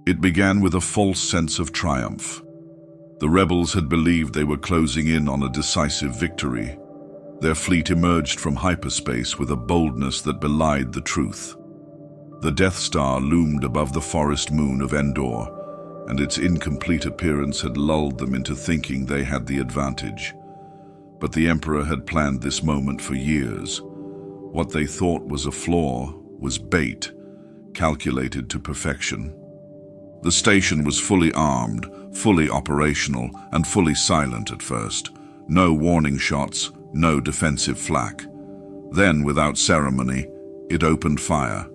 It began with a false sense of triumph. The rebels had believed they were closing in on a decisive victory. Their fleet emerged from hyperspace with a boldness that belied the truth. The Death Star loomed above the forest moon of Endor, and its incomplete appearance had lulled them into thinking they had the advantage. But the Emperor had planned this moment for years. What they thought was a flaw was bait, calculated to perfection. The station was fully armed, fully operational, and fully silent at first. No warning shots, no defensive flak. Then, without ceremony, it opened fire.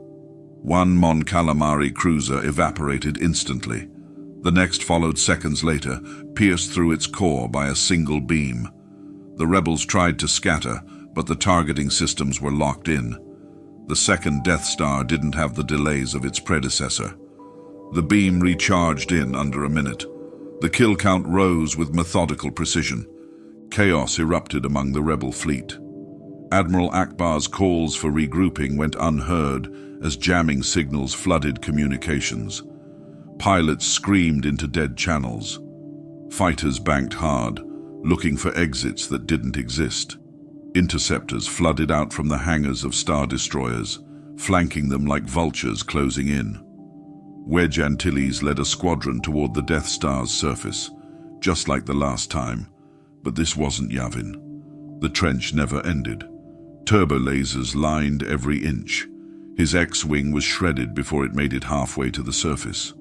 One Mon Calamari cruiser evaporated instantly. The next followed seconds later, pierced through its core by a single beam. The rebels tried to scatter, but the targeting systems were locked in. The second Death Star didn't have the delays of its predecessor. The beam recharged in under a minute. The kill count rose with methodical precision. Chaos erupted among the rebel fleet. Admiral Akbar's calls for regrouping went unheard as jamming signals flooded communications. Pilots screamed into dead channels. Fighters banked hard, looking for exits that didn't exist. Interceptors flooded out from the hangars of star destroyers, flanking them like vultures closing in. Wedge Antilles led a squadron toward the Death Star's surface, just like the last time. But this wasn't Yavin. The trench never ended. Turbo lasers lined every inch. His X-wing was shredded before it made it halfway to the surface.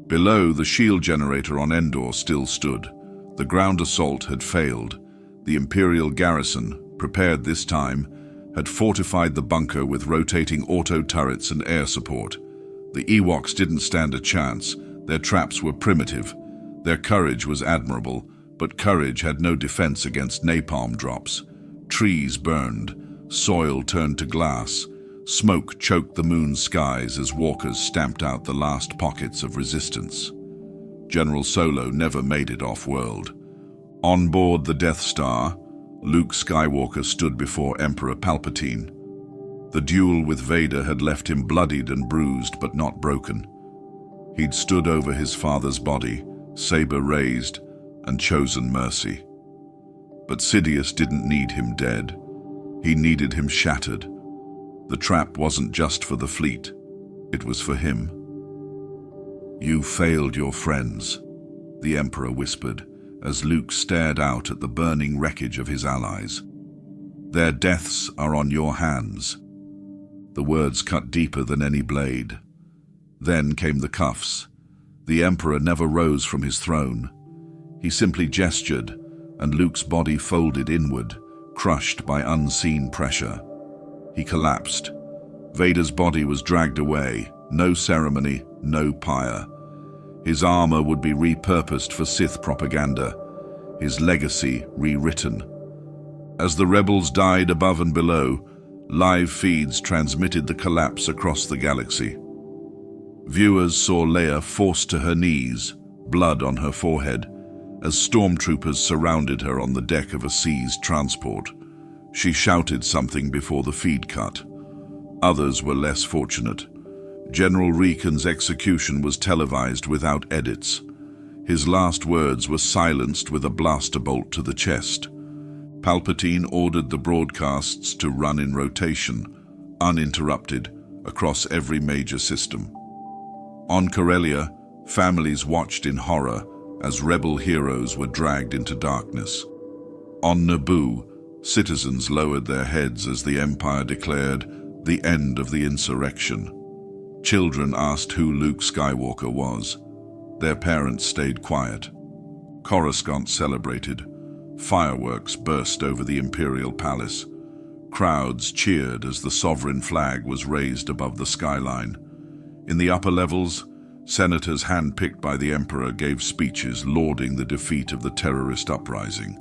Below, the shield generator on Endor still stood. The ground assault had failed. The Imperial garrison, prepared this time, had fortified the bunker with rotating auto turrets and air support. The Ewoks didn't stand a chance. Their traps were primitive. Their courage was admirable, but courage had no defense against napalm drops. Trees burned. Soil turned to glass. Smoke choked the moon's skies as walkers stamped out the last pockets of resistance. General Solo never made it off-world. On board the Death Star, Luke Skywalker stood before Emperor Palpatine. The duel with Vader had left him bloodied and bruised, but not broken. He'd stood over his father's body, saber raised, and chosen mercy. But Sidious didn't need him dead. He needed him shattered. The trap wasn't just for the fleet. It was for him. "You failed your friends," the Emperor whispered, as Luke stared out at the burning wreckage of his allies. "Their deaths are on your hands." The words cut deeper than any blade. Then came the cuffs. The Emperor never rose from his throne. He simply gestured, and Luke's body folded inward, crushed by unseen pressure. He collapsed. Vader's body was dragged away. No ceremony, no pyre. His armor would be repurposed for Sith propaganda, his legacy rewritten. As the rebels died above and below, live feeds transmitted the collapse across the galaxy. Viewers saw Leia forced to her knees, blood on her forehead, as stormtroopers surrounded her on the deck of a seized transport. She shouted something before the feed cut. Others were less fortunate. General Reekan's execution was televised without edits. His last words were silenced with a blaster bolt to the chest. Palpatine ordered the broadcasts to run in rotation, uninterrupted, across every major system. On Corellia, families watched in horror as rebel heroes were dragged into darkness. On Naboo, citizens lowered their heads as the Empire declared the end of the insurrection. Children asked who Luke Skywalker was. Their parents stayed quiet. Coruscant celebrated. Fireworks burst over the Imperial palace. Crowds cheered as the sovereign flag was raised above the skyline. In the upper levels, senators handpicked by the Emperor gave speeches lauding the defeat of the terrorist uprising.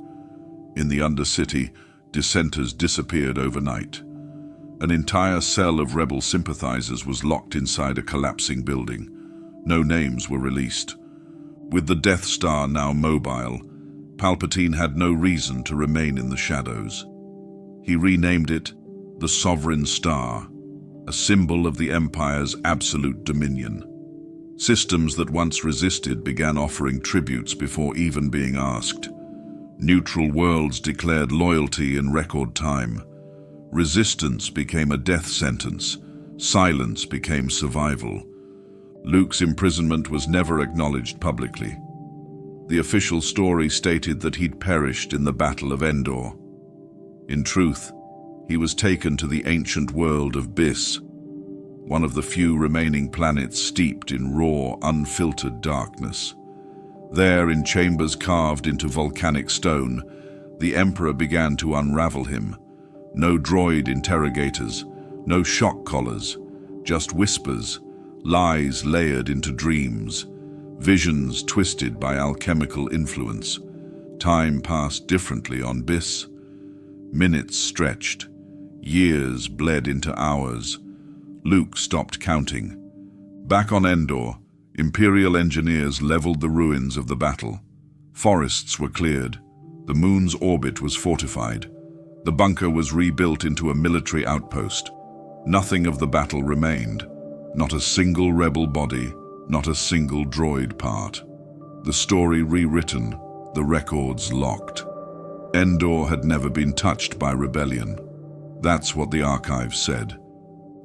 In the Undercity, dissenters disappeared overnight. An entire cell of rebel sympathizers was locked inside a collapsing building. No names were released. With the Death Star now mobile, Palpatine had no reason to remain in the shadows. He renamed it the Sovereign Star, a symbol of the Empire's absolute dominion. Systems that once resisted began offering tributes before even being asked. Neutral worlds declared loyalty in record time. Resistance became a death sentence. Silence became survival. Luke's imprisonment was never acknowledged publicly. The official story stated that he'd perished in the Battle of Endor. In truth, he was taken to the ancient world of Bis, one of the few remaining planets steeped in raw, unfiltered darkness. There, in chambers carved into volcanic stone, the Emperor began to unravel him. No droid interrogators, no shock collars, just whispers, lies layered into dreams, visions twisted by alchemical influence. Time passed differently on Bis. Minutes stretched. Years bled into hours. Luke stopped counting. Back on Endor, Imperial engineers leveled the ruins of the battle. Forests were cleared. The moon's orbit was fortified. The bunker was rebuilt into a military outpost. Nothing of the battle remained. Not a single rebel body, not a single droid part. The story rewritten, the records locked. Endor had never been touched by rebellion. That's what the archives said.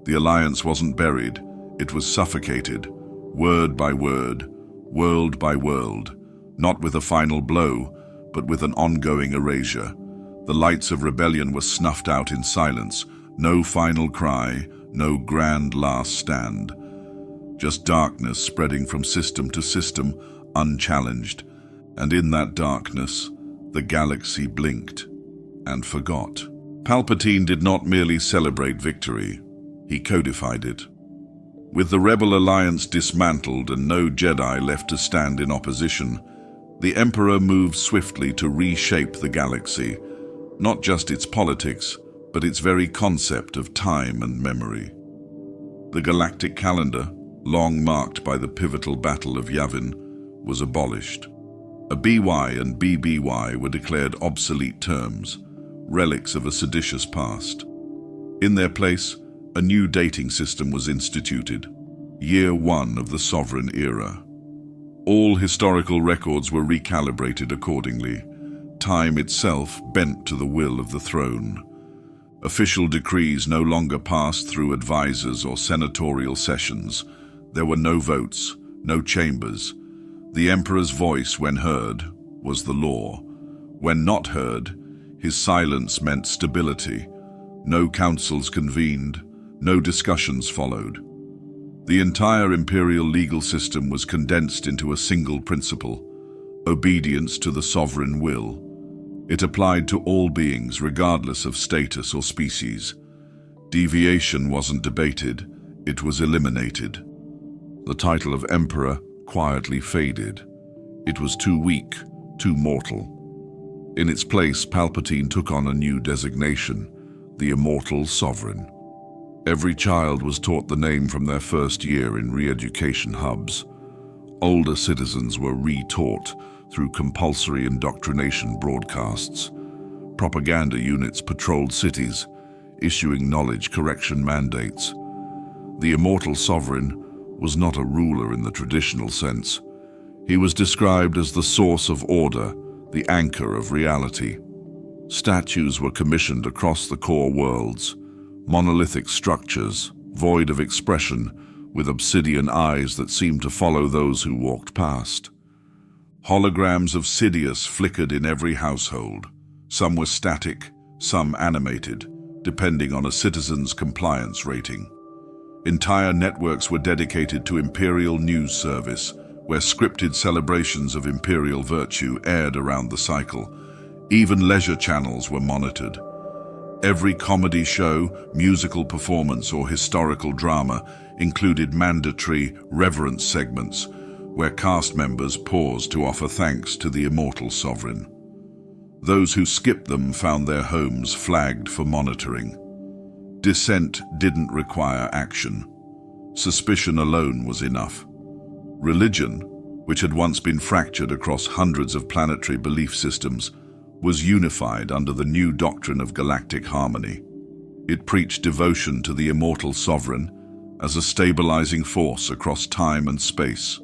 The Alliance wasn't buried, it was suffocated, word by word, world by world, not with a final blow, but with an ongoing erasure. The lights of rebellion were snuffed out in silence, no final cry, no grand last stand. Just darkness spreading from system to system, unchallenged. And in that darkness, the galaxy blinked and forgot. Palpatine did not merely celebrate victory, he codified it. With the Rebel Alliance dismantled and no Jedi left to stand in opposition, the Emperor moved swiftly to reshape the galaxy, not just its politics, but its very concept of time and memory. The galactic calendar, long marked by the pivotal Battle of Yavin, was abolished. A BY and BBY were declared obsolete terms, relics of a seditious past. In their place, a new dating system was instituted, Year 1 of the Sovereign Era. All historical records were recalibrated accordingly, time itself bent to the will of the throne. Official decrees no longer passed through advisors or senatorial sessions. There were no votes, no chambers. The Emperor's voice, when heard, was the law. When not heard, his silence meant stability. No councils convened, no discussions followed. The entire Imperial legal system was condensed into a single principle: obedience to the sovereign will. It applied to all beings, regardless of status or species. Deviation wasn't debated, it was eliminated. The title of Emperor quietly faded. It was too weak, too mortal. In its place, Palpatine took on a new designation, the Immortal Sovereign. Every child was taught the name from their first year in re-education hubs. Older citizens were re-taught through compulsory indoctrination broadcasts. Propaganda units patrolled cities, issuing knowledge correction mandates. The Immortal Sovereign was not a ruler in the traditional sense. He was described as the source of order, the anchor of reality. Statues were commissioned across the core worlds, monolithic structures, void of expression, with obsidian eyes that seemed to follow those who walked past. Holograms of Sidious flickered in every household. Some were static, some animated, depending on a citizen's compliance rating. Entire networks were dedicated to Imperial news service, where scripted celebrations of Imperial virtue aired around the cycle. Even leisure channels were monitored. Every comedy show, musical performance, or historical drama included mandatory reverence segments, where cast members paused to offer thanks to the Immortal Sovereign. Those who skipped them found their homes flagged for monitoring. Dissent didn't require action. Suspicion alone was enough. Religion, which had once been fractured across hundreds of planetary belief systems, was unified under the new doctrine of galactic harmony. It preached devotion to the Immortal Sovereign as a stabilizing force across time and space.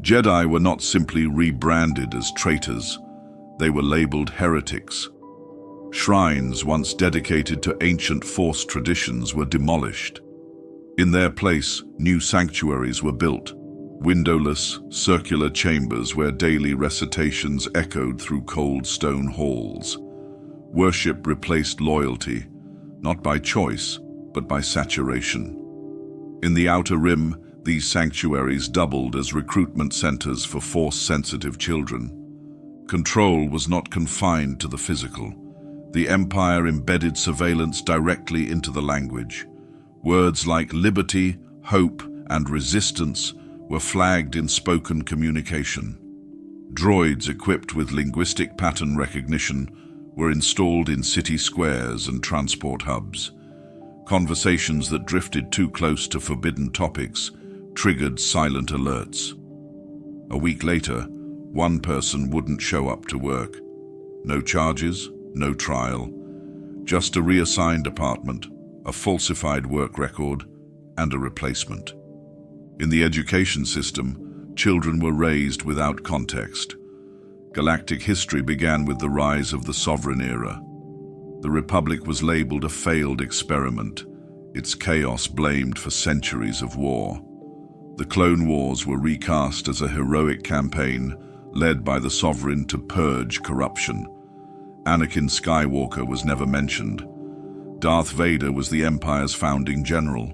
Jedi were not simply rebranded as traitors, they were labeled heretics. Shrines once dedicated to ancient Force traditions were demolished. In their place, new sanctuaries were built, windowless, circular chambers where daily recitations echoed through cold stone halls. Worship replaced loyalty, not by choice, but by saturation. In the Outer Rim, these sanctuaries doubled as recruitment centers for Force-sensitive children. Control was not confined to the physical. The Empire embedded surveillance directly into the language. Words like liberty, hope, and resistance were flagged in spoken communication. Droids equipped with linguistic pattern recognition were installed in city squares and transport hubs. Conversations that drifted too close to forbidden topics triggered silent alerts. A week later, one person wouldn't show up to work. No charges, no trial, just a reassigned apartment, a falsified work record, and a replacement. In the education system, children were raised without context. Galactic history began with the rise of the Sovereign era. The Republic was labeled a failed experiment, its chaos blamed for centuries of war. The Clone Wars were recast as a heroic campaign led by the Sovereign to purge corruption. Anakin Skywalker was never mentioned. Darth Vader was the Empire's founding general,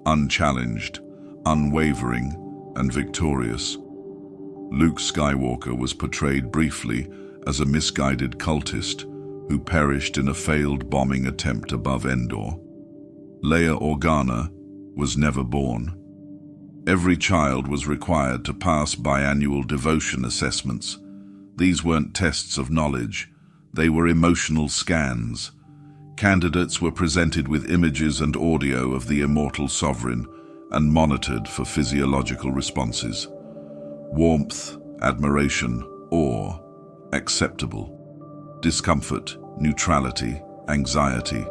unchallenged, unwavering, and victorious. Luke Skywalker was portrayed briefly as a misguided cultist who perished in a failed bombing attempt above Endor. Leia Organa was never born. Every child was required to pass biannual devotion assessments. These weren't tests of knowledge, they were emotional scans. Candidates were presented with images and audio of the immortal sovereign and monitored for physiological responses. Warmth, admiration, awe, acceptable. Discomfort, neutrality, anxiety,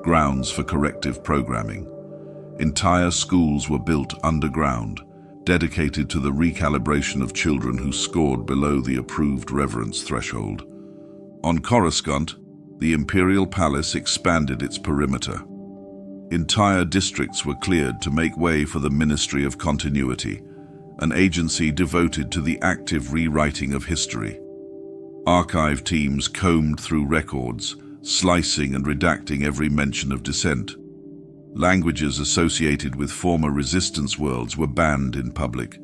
grounds for corrective programming. Entire schools were built underground, dedicated to the recalibration of children who scored below the approved reverence threshold. On Coruscant, the Imperial Palace expanded its perimeter. Entire districts were cleared to make way for the Ministry of Continuity, an agency devoted to the active rewriting of history. Archive teams combed through records, slicing and redacting every mention of dissent. Languages associated with former resistance worlds were banned in public.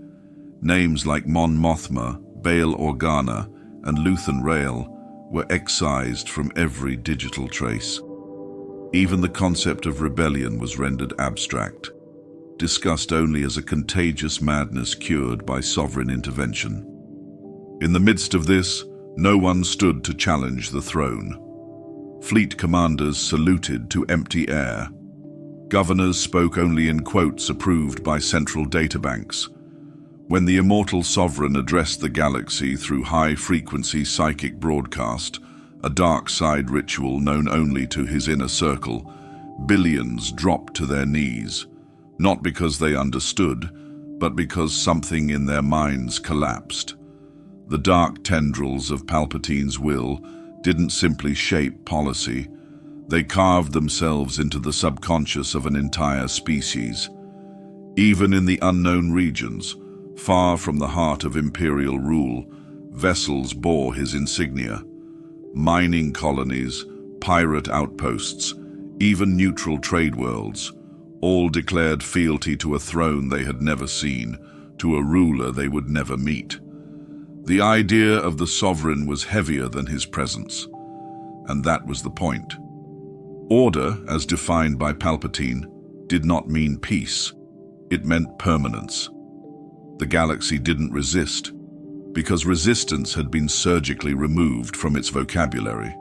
Names like Mon Mothma, Bail Organa, and Luthen Rael were excised from every digital trace. Even the concept of rebellion was rendered abstract, discussed only as a contagious madness cured by sovereign intervention. In the midst of this, no one stood to challenge the throne. Fleet commanders saluted to empty air. Governors spoke only in quotes approved by central databanks. When the immortal sovereign addressed the galaxy through high-frequency psychic broadcast, a dark side ritual known only to his inner circle, billions dropped to their knees, not because they understood, but because something in their minds collapsed. The dark tendrils of Palpatine's will didn't simply shape policy, they carved themselves into the subconscious of an entire species. Even in the unknown regions, far from the heart of Imperial rule, vessels bore his insignia. Mining colonies, pirate outposts, even neutral trade worlds, all declared fealty to a throne they had never seen, to a ruler they would never meet. The idea of the sovereign was heavier than his presence, and that was the point. Order, as defined by Palpatine, did not mean peace. It meant permanence. The galaxy didn't resist, because resistance had been surgically removed from its vocabulary.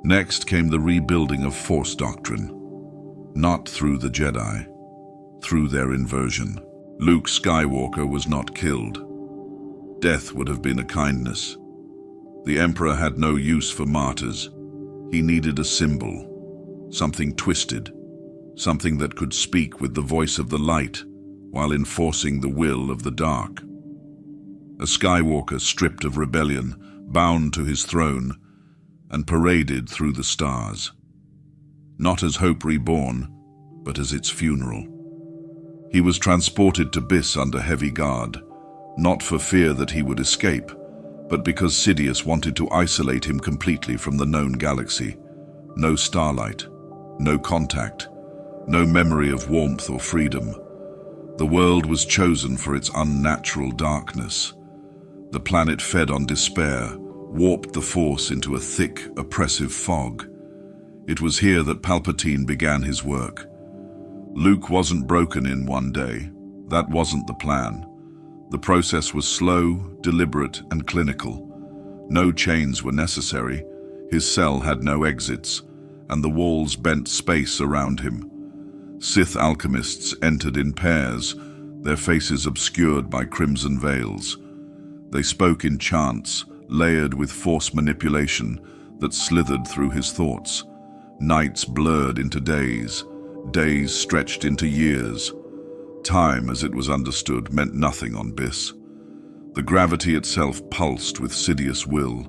Next came the rebuilding of Force doctrine, not through the Jedi, through their inversion. Luke Skywalker was not killed. Death would have been a kindness. The Emperor had no use for martyrs. He needed a symbol, something twisted, something that could speak with the voice of the light while enforcing the will of the dark. A Skywalker stripped of rebellion, bound to his throne, and paraded through the stars. Not as hope reborn, but as its funeral. He was transported to Biss under heavy guard, not for fear that he would escape, but because Sidious wanted to isolate him completely from the known galaxy. No starlight, no contact, no memory of warmth or freedom. The world was chosen for its unnatural darkness. The planet fed on despair, warped the Force into a thick, oppressive fog. It was here that Palpatine began his work. Luke wasn't broken in one day. That wasn't the plan. The process was slow, deliberate, and clinical. No chains were necessary. His cell had no exits, and the walls bent space around him. Sith alchemists entered in pairs, their faces obscured by crimson veils. They spoke in chants, layered with Force manipulation that slithered through his thoughts. Nights blurred into days, days stretched into years. Time, as it was understood, meant nothing on Biss. The gravity itself pulsed with Sidious will.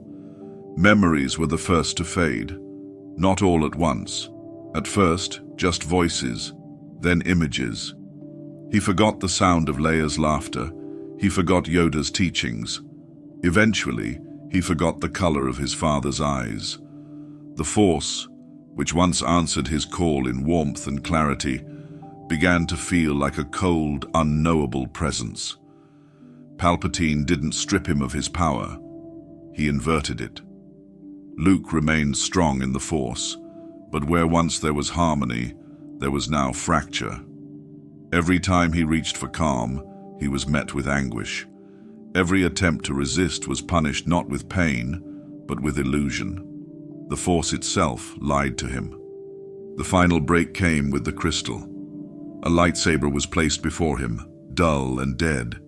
Memories were the first to fade, not all at once. At first, just voices, then images. He forgot the sound of Leia's laughter. He forgot Yoda's teachings. Eventually, he forgot the color of his father's eyes. The Force, which once answered his call in warmth and clarity, began to feel like a cold, unknowable presence. Palpatine didn't strip him of his power. He inverted it. Luke remained strong in the Force, but where once there was harmony, there was now fracture. Every time he reached for calm, he was met with anguish. Every attempt to resist was punished not with pain, but with illusion. The Force itself lied to him. The final break came with the crystal. A lightsaber was placed before him, dull and dead.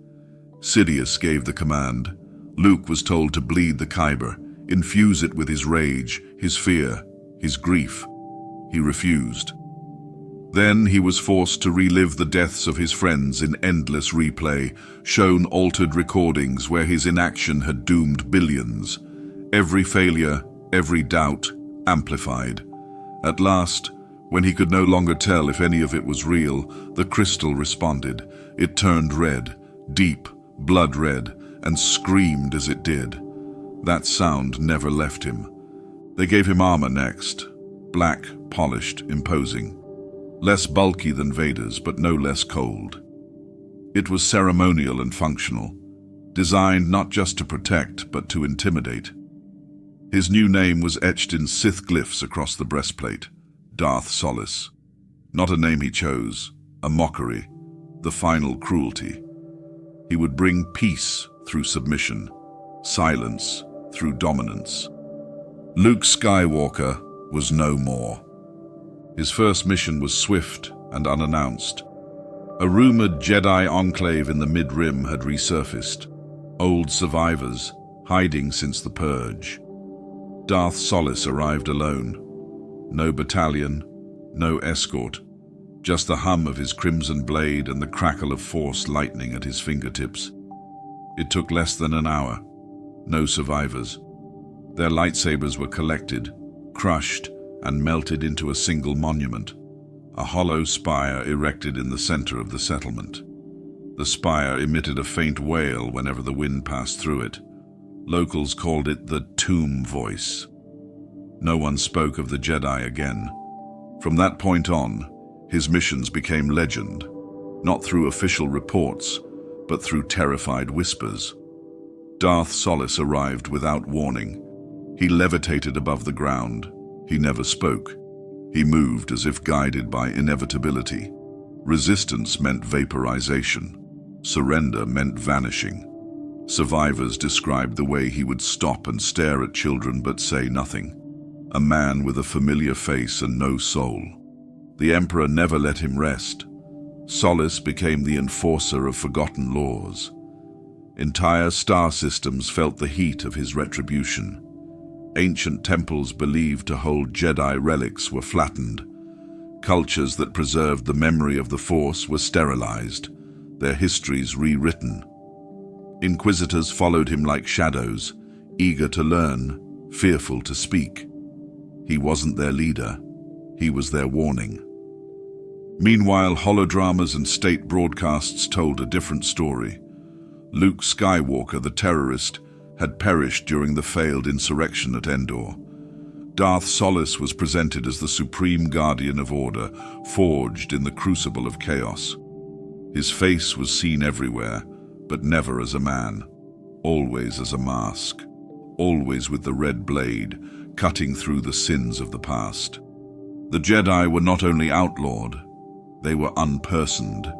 Sidious gave the command. Luke was told to bleed the kyber, infuse it with his rage, his fear, his grief. He refused. Then he was forced to relive the deaths of his friends in endless replay, shown altered recordings where his inaction had doomed billions. Every failure, every doubt, amplified. At last, when he could no longer tell if any of it was real, the crystal responded. It turned red, deep, blood red, and screamed as it did. That sound never left him. They gave him armor next. Black, polished, imposing. Less bulky than Vader's, but no less cold. It was ceremonial and functional, designed not just to protect, but to intimidate. His new name was etched in Sith glyphs across the breastplate. Darth Solace. Not a name he chose, a mockery, the final cruelty. He would bring peace through submission, silence through dominance. Luke Skywalker was no more. His first mission was swift and unannounced. A rumored Jedi enclave in the Mid-Rim had resurfaced. Old survivors, hiding since the Purge. Darth Solace arrived alone. No battalion, no escort, just the hum of his crimson blade and the crackle of Force lightning at his fingertips. It took less than an hour. No survivors. Their lightsabers were collected, crushed, and melted into a single monument, a hollow spire erected in the center of the settlement. The spire emitted a faint wail whenever the wind passed through it. Locals called it the tomb voice. No one spoke of the Jedi again. From that point on, his missions became legend, not through official reports, but through terrified whispers. Darth Solace arrived without warning. He levitated above the ground. He never spoke. He moved as if guided by inevitability. Resistance meant vaporization. Surrender meant vanishing. Survivors described the way he would stop and stare at children but say nothing. A man with a familiar face and no soul. The Emperor never let him rest. Solace became the enforcer of forgotten laws. Entire star systems felt the heat of his retribution. Ancient temples believed to hold Jedi relics were flattened. Cultures that preserved the memory of the Force were sterilized, their histories rewritten. Inquisitors followed him like shadows, eager to learn, fearful to speak. He wasn't their leader, he was their warning. Meanwhile, holodramas and state broadcasts told a different story. Luke Skywalker, the terrorist, had perished during the failed insurrection at Endor. Darth Solace was presented as the supreme guardian of order, forged in the crucible of chaos. His face was seen everywhere, but never as a man, always as a mask, always with the red blade, cutting through the sins of the past. The Jedi were not only outlawed, they were unpersoned.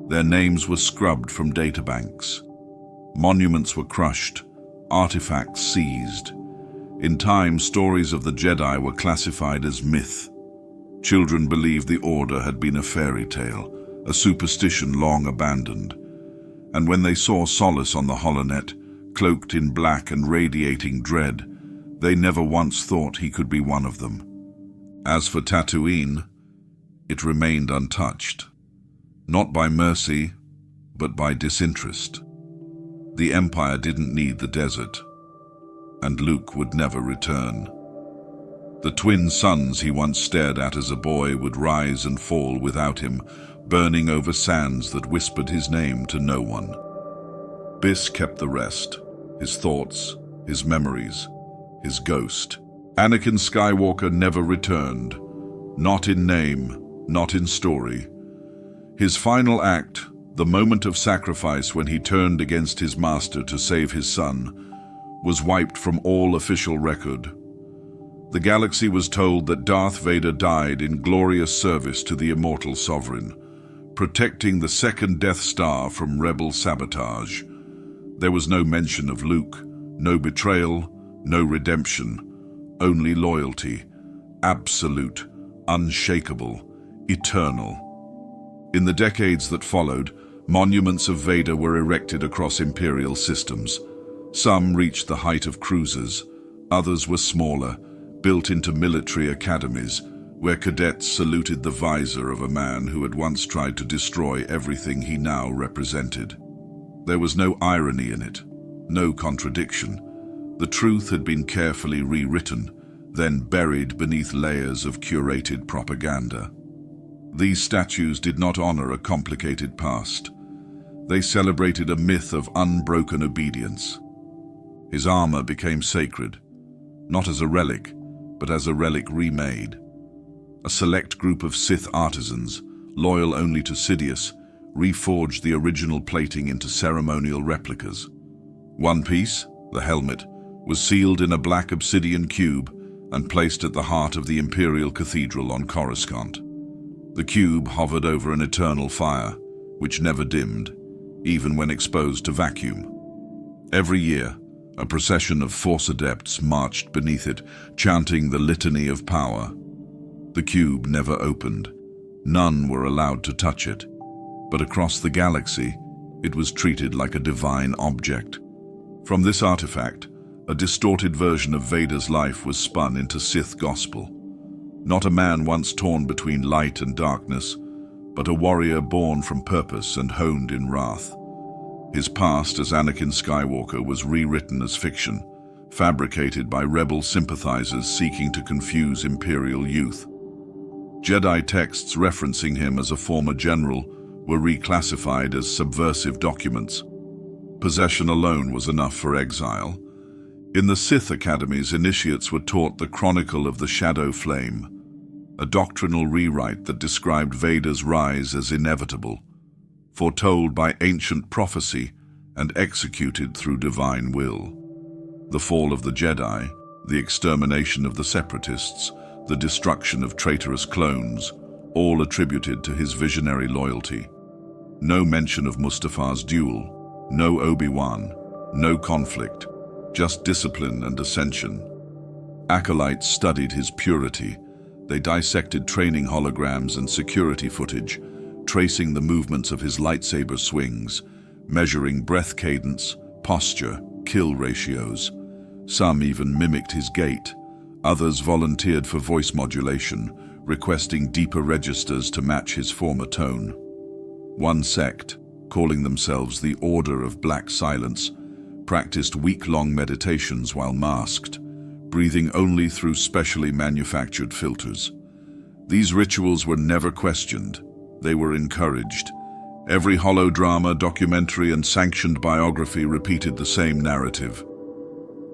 Their names were scrubbed from databanks. Monuments were crushed, artifacts seized. In time, stories of the Jedi were classified as myth. Children believed the Order had been a fairy tale, a superstition long abandoned. And when they saw Solace on the holonet, cloaked in black and radiating dread, they never once thought he could be one of them. As for Tatooine, it remained untouched, not by mercy, but by disinterest. The Empire didn't need the desert, and Luke would never return. The twin suns he once stared at as a boy would rise and fall without him, burning over sands that whispered his name to no one. Biss kept the rest, his thoughts, his memories, his ghost. Anakin Skywalker never returned, not in name, not in story. His final act, the moment of sacrifice when he turned against his master to save his son, was wiped from all official record. The galaxy was told that Darth Vader died in glorious service to the immortal sovereign, protecting the second Death Star from rebel sabotage. There was no mention of Luke, no betrayal, no redemption, only loyalty, absolute, unshakable, eternal. In the decades that followed, monuments of Vader were erected across Imperial systems. Some reached the height of cruisers, others were smaller, built into military academies, where cadets saluted the visor of a man who had once tried to destroy everything he now represented. There was no irony in it, no contradiction. The truth had been carefully rewritten, then buried beneath layers of curated propaganda. These statues did not honor a complicated past. They celebrated a myth of unbroken obedience. His armor became sacred, not as a relic, but as a relic remade. A select group of Sith artisans, loyal only to Sidious, reforged the original plating into ceremonial replicas. One piece, the helmet, was sealed in a black obsidian cube and placed at the heart of the Imperial Cathedral on Coruscant. The cube hovered over an eternal fire, which never dimmed, even when exposed to vacuum. Every year, a procession of Force adepts marched beneath it, chanting the litany of power. The cube never opened. None were allowed to touch it. But across the galaxy, it was treated like a divine object. From this artifact, a distorted version of Vader's life was spun into Sith gospel. Not a man once torn between light and darkness, but a warrior born from purpose and honed in wrath. His past as Anakin Skywalker was rewritten as fiction, fabricated by rebel sympathizers seeking to confuse Imperial youth. Jedi texts referencing him as a former general were reclassified as subversive documents. Possession alone was enough for exile. In the Sith academies, initiates were taught the Chronicle of the Shadow Flame, a doctrinal rewrite that described Vader's rise as inevitable, foretold by ancient prophecy and executed through divine will. The fall of the Jedi, the extermination of the Separatists, the destruction of traitorous clones, all attributed to his visionary loyalty. No mention of Mustafa's duel, no Obi-Wan, no conflict, just discipline and ascension. Acolytes studied his purity. They dissected training holograms and security footage, tracing the movements of his lightsaber swings, measuring breath cadence, posture, kill ratios. Some even mimicked his gait. Others volunteered for voice modulation, requesting deeper registers to match his former tone. One sect, calling themselves the Order of Black Silence, practiced week-long meditations while masked, breathing only through specially manufactured filters. These rituals were never questioned. They were encouraged. Every holodrama, documentary, and sanctioned biography repeated the same narrative.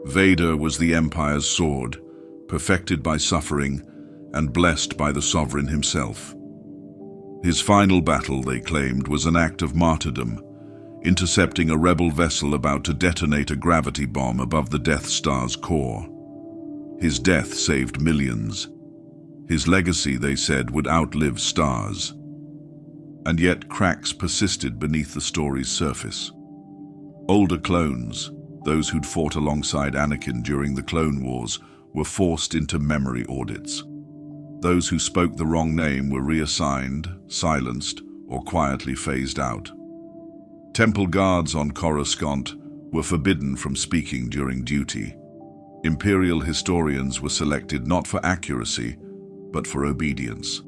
Vader was the Empire's sword, perfected by suffering and blessed by the Sovereign himself. His final battle, they claimed, was an act of martyrdom, intercepting a rebel vessel about to detonate a gravity bomb above the Death Star's core. His death saved millions. His legacy, they said, would outlive stars. And yet cracks persisted beneath the story's surface. Older clones, those who'd fought alongside Anakin during the Clone Wars, were forced into memory audits. Those who spoke the wrong name were reassigned, silenced, or quietly phased out. Temple guards on Coruscant were forbidden from speaking during duty. Imperial historians were selected not for accuracy, but for obedience.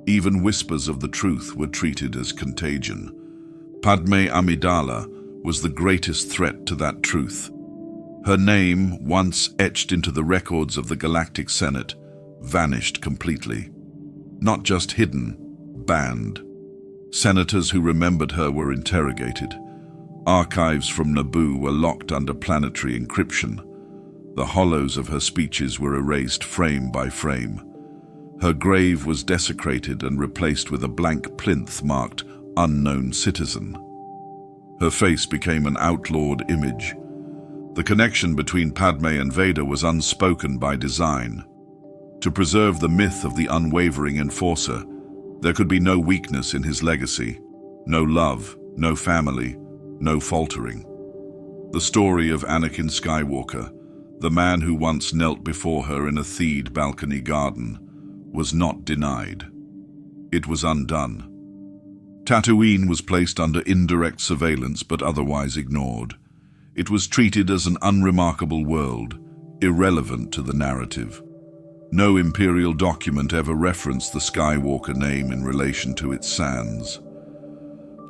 Even whispers of the truth were treated as contagion. Padme Amidala was the greatest threat to that truth. Her name, once etched into the records of the Galactic Senate, vanished completely. Not just hidden, banned. Senators who remembered her were interrogated. Archives from Naboo were locked under planetary encryption. The hollows of her speeches were erased frame by frame. Her grave was desecrated and replaced with a blank plinth marked "Unknown Citizen." Her face became an outlawed image. The connection between Padme and Vader was unspoken by design. To preserve the myth of the unwavering enforcer, there could be no weakness in his legacy, no love, no family, no faltering. The story of Anakin Skywalker, the man who once knelt before her in a Theed balcony garden, was not denied. It was undone. Tatooine was placed under indirect surveillance but otherwise ignored. It was treated as an unremarkable world, irrelevant to the narrative. No Imperial document ever referenced the Skywalker name in relation to its sands.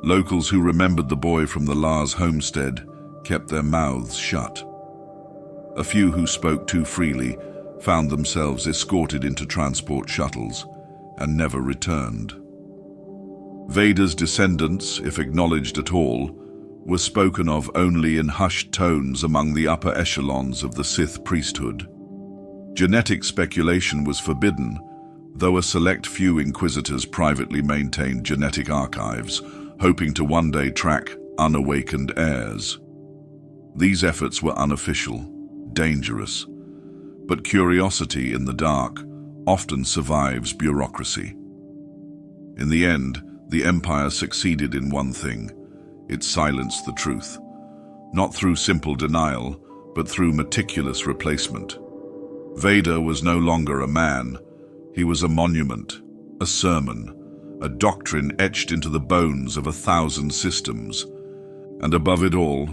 Locals who remembered the boy from the Lars homestead kept their mouths shut. A few who spoke too freely found themselves escorted into transport shuttles and never returned. Vader's descendants, if acknowledged at all, were spoken of only in hushed tones among the upper echelons of the Sith priesthood. Genetic speculation was forbidden, though a select few inquisitors privately maintained genetic archives, hoping to one day track unawakened heirs. These efforts were unofficial, dangerous, but curiosity in the dark often survives bureaucracy. In the end, the Empire succeeded in one thing: it silenced the truth, not through simple denial, but through meticulous replacement. Vader was no longer a man. He was a monument, a sermon, a doctrine etched into the bones of 1,000 systems. And above it all,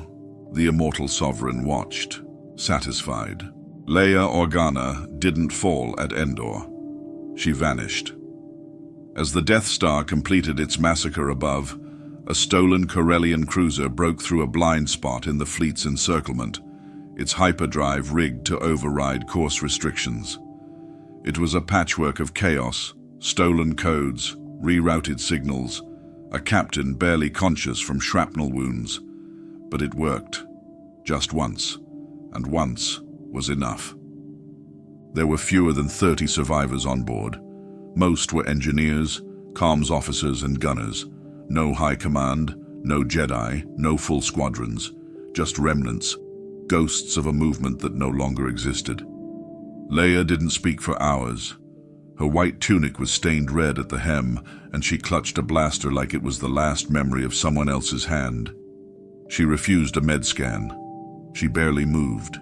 the immortal sovereign watched, satisfied. Leia Organa didn't fall at Endor. She vanished. As the Death Star completed its massacre above, a stolen Corellian cruiser broke through a blind spot in the fleet's encirclement, its hyperdrive rigged to override course restrictions. It was a patchwork of chaos, stolen codes, rerouted signals, a captain barely conscious from shrapnel wounds. But it worked. Just once. And once was enough. There were fewer than 30 survivors on board. Most were engineers, comms officers, and gunners. No high command, no Jedi, no full squadrons. Just remnants, ghosts of a movement that no longer existed. Leia didn't speak for hours. Her white tunic was stained red at the hem, and she clutched a blaster like it was the last memory of someone else's hand. She refused a med scan. She barely moved.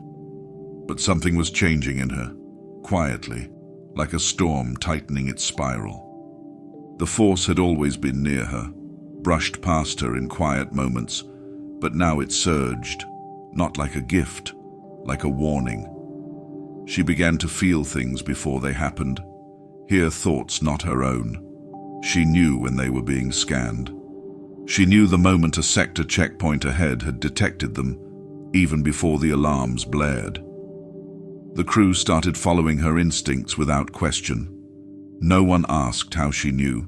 But something was changing in her, quietly, like a storm tightening its spiral. The Force had always been near her, brushed past her in quiet moments, but now it surged, not like a gift, like a warning. She began to feel things before they happened, Here thoughts not her own. She knew when they were being scanned. She knew the moment a sector checkpoint ahead had detected them, even before the alarms blared. The crew started following her instincts without question. No one asked how she knew.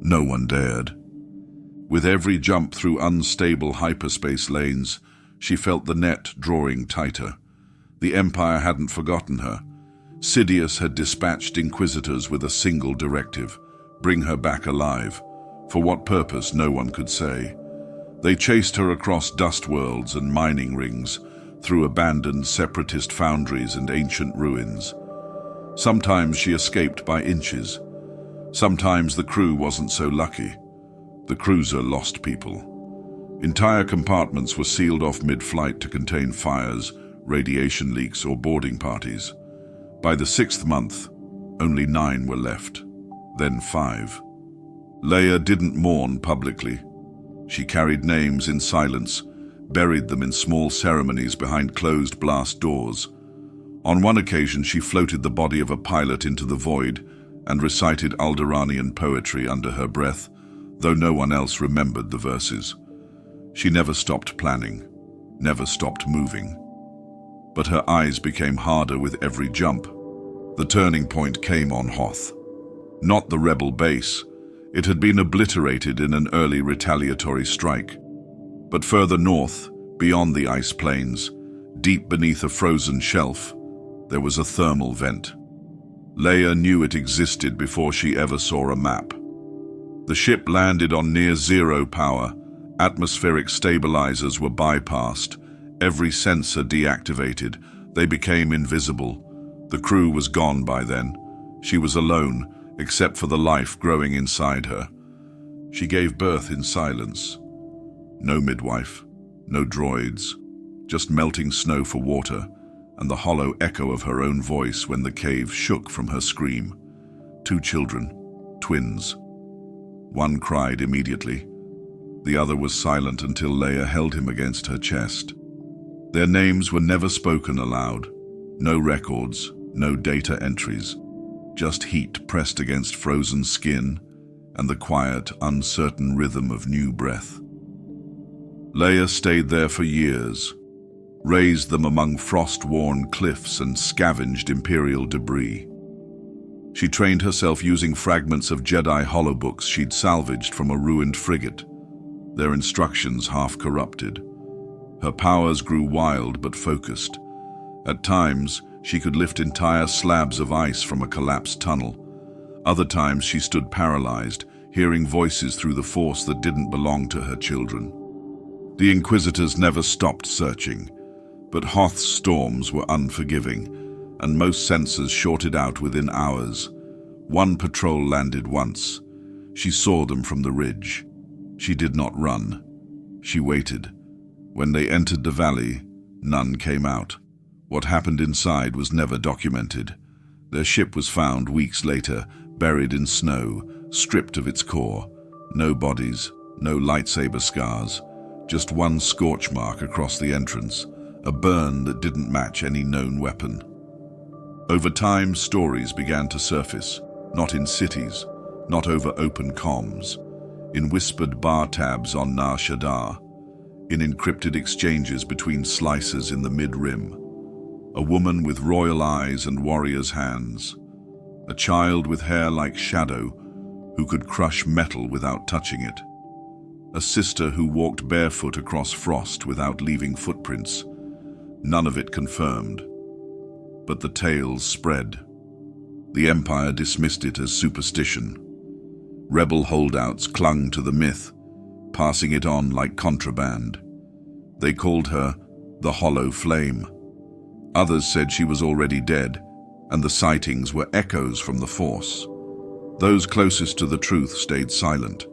No one dared. With every jump through unstable hyperspace lanes, she felt the net drawing tighter. The Empire hadn't forgotten her. Sidious had dispatched Inquisitors with a single directive: bring her back alive. For what purpose, no one could say. They chased her across dust worlds and mining rings, through abandoned separatist foundries and ancient ruins. Sometimes she escaped by inches. Sometimes the crew wasn't so lucky. The cruiser lost people. Entire compartments were sealed off mid-flight to contain fires, radiation leaks, or boarding parties. By the 6th month, only 9 were left, then 5. Leia didn't mourn publicly. She carried names in silence, buried them in small ceremonies behind closed blast doors. On one occasion, she floated the body of a pilot into the void and recited Alderaanian poetry under her breath, though no one else remembered the verses. She never stopped planning, never stopped moving. But her eyes became harder with every jump. The turning point came on Hoth. Not the rebel base. It had been obliterated in an early retaliatory strike. But further north, beyond the ice plains, deep beneath a frozen shelf, there was a thermal vent. Leia knew it existed before she ever saw a map. The ship landed on near-zero power. Atmospheric stabilizers were bypassed. Every sensor deactivated. They became invisible. The crew was gone by then. She was alone, except for the life growing inside her. She gave birth in silence. No midwife, no droids, just melting snow for water, and the hollow echo of her own voice when the cave shook from her scream. 2 children, twins. One cried immediately. The other was silent until Leia held him against her chest. Their names were never spoken aloud. No records, no data entries. Just heat pressed against frozen skin and the quiet, uncertain rhythm of new breath. Leia stayed there for years, raised them among frost-worn cliffs and scavenged Imperial debris. She trained herself using fragments of Jedi holobooks she'd salvaged from a ruined frigate, their instructions half-corrupted. Her powers grew wild but focused. At times, she could lift entire slabs of ice from a collapsed tunnel. Other times she stood paralyzed, hearing voices through the force that didn't belong to her children. The Inquisitors never stopped searching, but Hoth's storms were unforgiving, and most sensors shorted out within hours. One patrol landed once. She saw them from the ridge. She did not run. She waited. When they entered the valley, none came out. What happened inside was never documented. Their ship was found weeks later, buried in snow, stripped of its core. No bodies, no lightsaber scars, just one scorch mark across the entrance, a burn that didn't match any known weapon. Over time, stories began to surface, not in cities, not over open comms, in whispered bar tabs on Nar Shaddaa, in encrypted exchanges between slicers in the mid-rim. A woman with royal eyes and warrior's hands. A child with hair like shadow who could crush metal without touching it. A sister who walked barefoot across frost without leaving footprints. None of it confirmed. But the tales spread. The Empire dismissed it as superstition. Rebel holdouts clung to the myth, passing it on like contraband. They called her the Hollow Flame. Others said she was already dead, and the sightings were echoes from the Force. Those closest to the truth stayed silent.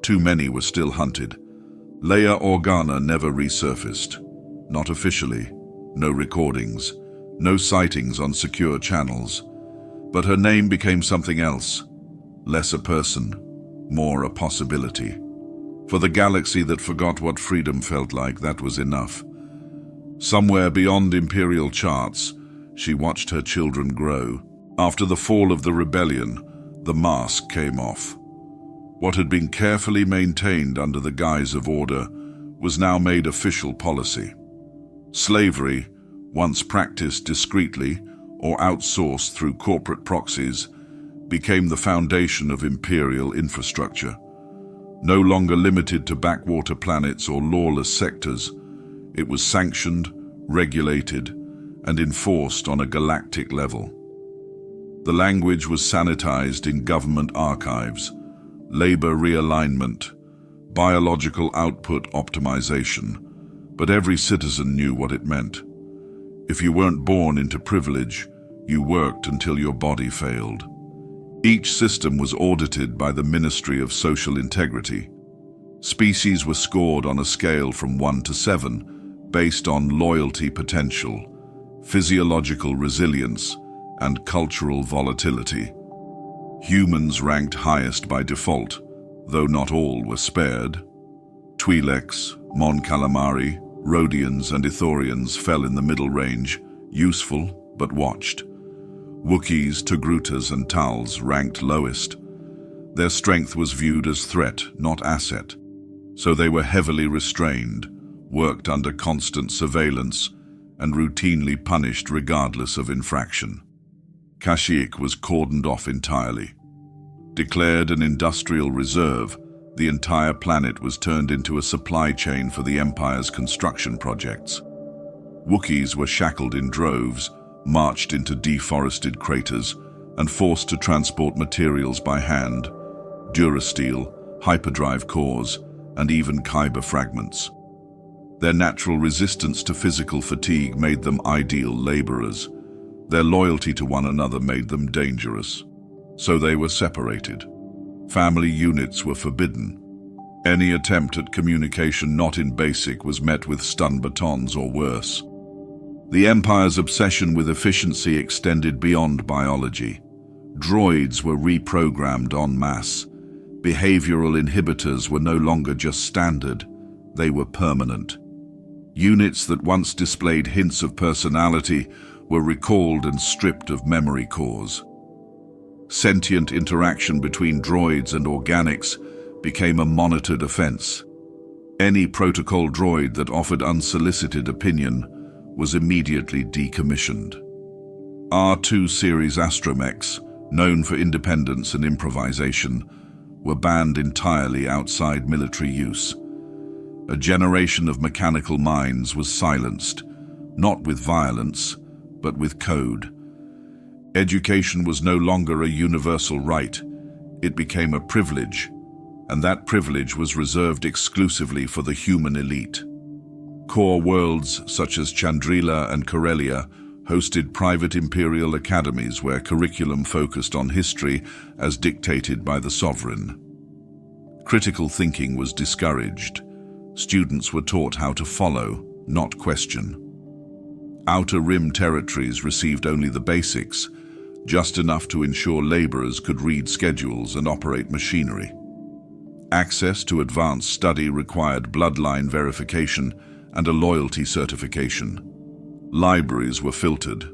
Too many were still hunted. Leia Organa never resurfaced. Not officially. No recordings. No sightings on secure channels. But her name became something else. Less a person, more a possibility. For the galaxy that forgot what freedom felt like, that was enough. Somewhere beyond Imperial charts, she watched her children grow. After the fall of the rebellion, The mask came off. What had been carefully maintained under the guise of order was now made official policy. Slavery, once practiced discreetly or outsourced through corporate proxies, became the foundation of Imperial infrastructure. No longer limited to backwater planets or lawless sectors, it was sanctioned, regulated, and enforced on a galactic level. The language was sanitized in government archives, labor realignment, biological output optimization, but every citizen knew what it meant. If you weren't born into privilege, you worked until your body failed. Each system was audited by the Ministry of Social Integrity. Species were scored on a scale from 1 to 7, based on loyalty potential, physiological resilience, and cultural volatility. Humans ranked highest by default, though not all were spared. Twi'leks, Mon Calamari, Rhodians and Ithorians fell in the middle range, useful but watched. Wookiees, Togrutas and Tals ranked lowest. Their strength was viewed as threat, not asset, so they were heavily restrained, worked under constant surveillance, and routinely punished regardless of infraction. Kashyyyk was cordoned off entirely. Declared an industrial reserve, the entire planet was turned into a supply chain for the Empire's construction projects. Wookiees were shackled in droves, marched into deforested craters, and forced to transport materials by hand, durasteel, hyperdrive cores, and even kyber fragments. Their natural resistance to physical fatigue made them ideal laborers. Their loyalty to one another made them dangerous. So they were separated. Family units were forbidden. Any attempt at communication not in basic was met with stun batons or worse. The Empire's obsession with efficiency extended beyond biology. Droids were reprogrammed en masse. Behavioral inhibitors were no longer just standard, they were permanent. Units that once displayed hints of personality were recalled and stripped of memory cores. Sentient interaction between droids and organics became a monitored offense. Any protocol droid that offered unsolicited opinion was immediately decommissioned. R2 series astromechs, known for independence and improvisation, were banned entirely outside military use. A generation of mechanical minds was silenced, not with violence, but with code. Education was no longer a universal right. It became a privilege, and that privilege was reserved exclusively for the human elite. Core worlds such as Chandrila and Corellia hosted private Imperial academies where curriculum focused on history as dictated by the sovereign. Critical thinking was discouraged. Students were taught how to follow, not question. Outer Rim territories received only the basics, just enough to ensure laborers could read schedules and operate machinery. Access to advanced study required bloodline verification and a loyalty certification. Libraries were filtered.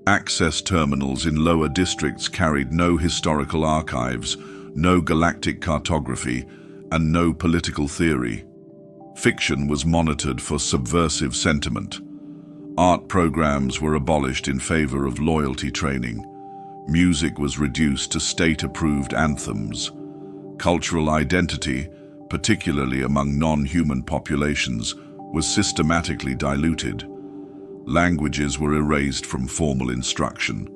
Access terminals in lower districts carried no historical archives, no galactic cartography, and no political theory. Fiction was monitored for subversive sentiment. Art programs were abolished in favor of loyalty training. Music was reduced to state-approved anthems. Cultural identity, particularly among non-human populations, was systematically diluted. Languages were erased from formal instruction.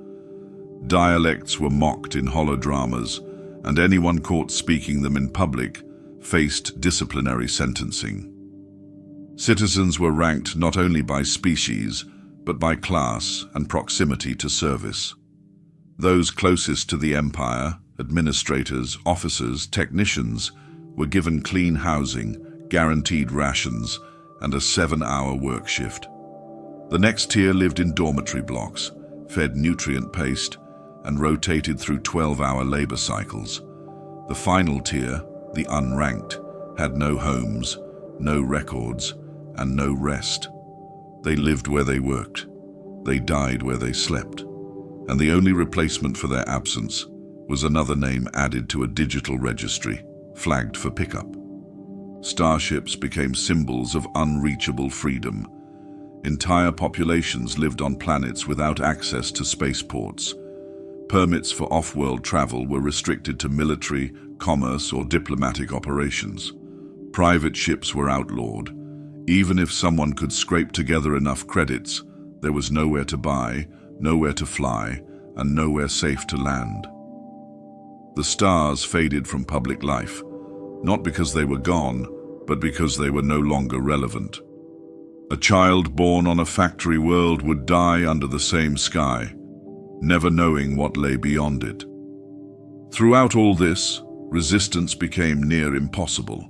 Dialects were mocked in holodramas, and anyone caught speaking them in public faced disciplinary sentencing. Citizens were ranked not only by species, but by class and proximity to service. Those closest to the Empire, administrators, officers, technicians, were given clean housing, guaranteed rations, and a 7-hour work shift. The next tier lived in dormitory blocks, fed nutrient paste, and rotated through 12-hour labor cycles. The final tier, the unranked, had no homes, no records, and no rest. They lived where they worked. They died where they slept. And the only replacement for their absence was another name added to a digital registry, flagged for pickup. Starships became symbols of unreachable freedom. Entire populations lived on planets without access to spaceports. Permits for off-world travel were restricted to military, commerce, or diplomatic operations. Private ships were outlawed. Even if someone could scrape together enough credits, there was nowhere to buy, nowhere to fly, and nowhere safe to land. The stars faded from public life, not because they were gone, but because they were no longer relevant. A child born on a factory world would die under the same sky, never knowing what lay beyond it. Throughout all this, resistance became near impossible.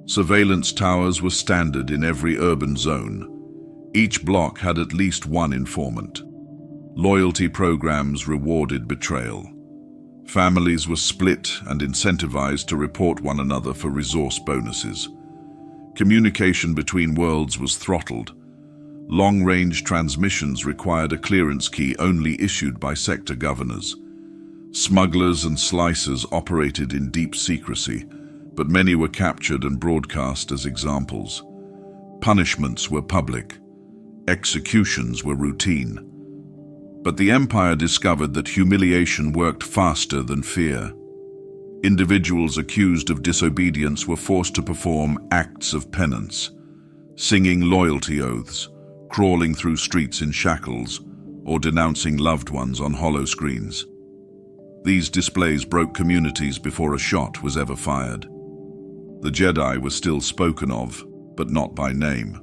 Surveillance towers were standard in every urban zone. Each block had at least one informant. Loyalty programs rewarded betrayal. Families were split and incentivized to report one another for resource bonuses. Communication between worlds was throttled. Long-range transmissions required a clearance key only issued by sector governors. Smugglers and slicers operated in deep secrecy, but many were captured and broadcast as examples. Punishments were public. Executions were routine. But the Empire discovered that humiliation worked faster than fear. Individuals accused of disobedience were forced to perform acts of penance, singing loyalty oaths, crawling through streets in shackles, or denouncing loved ones on hollow screens. These displays broke communities before a shot was ever fired. The Jedi were still spoken of, but not by name.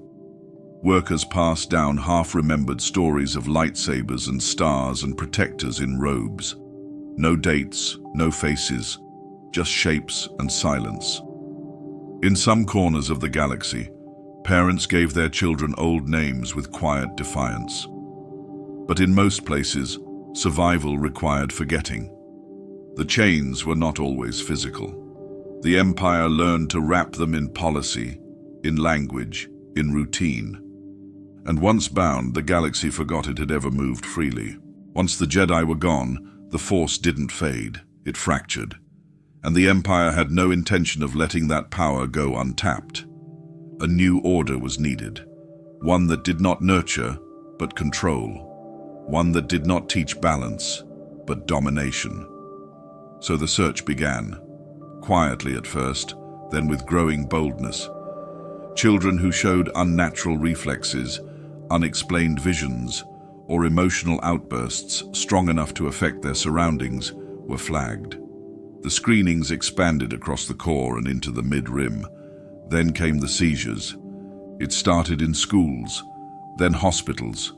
Workers passed down half-remembered stories of lightsabers and stars and protectors in robes. No dates, no faces, just shapes and silence. In some corners of the galaxy, parents gave their children old names with quiet defiance. But in most places, survival required forgetting. The chains were not always physical. The Empire learned to wrap them in policy, in language, in routine. And once bound, the galaxy forgot it had ever moved freely. Once the Jedi were gone, the Force didn't fade, it fractured. And the Empire had no intention of letting that power go untapped. A new order was needed, one that did not nurture, but control, one that did not teach balance, but domination. So the search began, quietly at first, then with growing boldness. Children who showed unnatural reflexes, unexplained visions, or emotional outbursts strong enough to affect their surroundings were flagged. The screenings expanded across the core and into the mid-rim. Then came the seizures. It started in schools, then hospitals,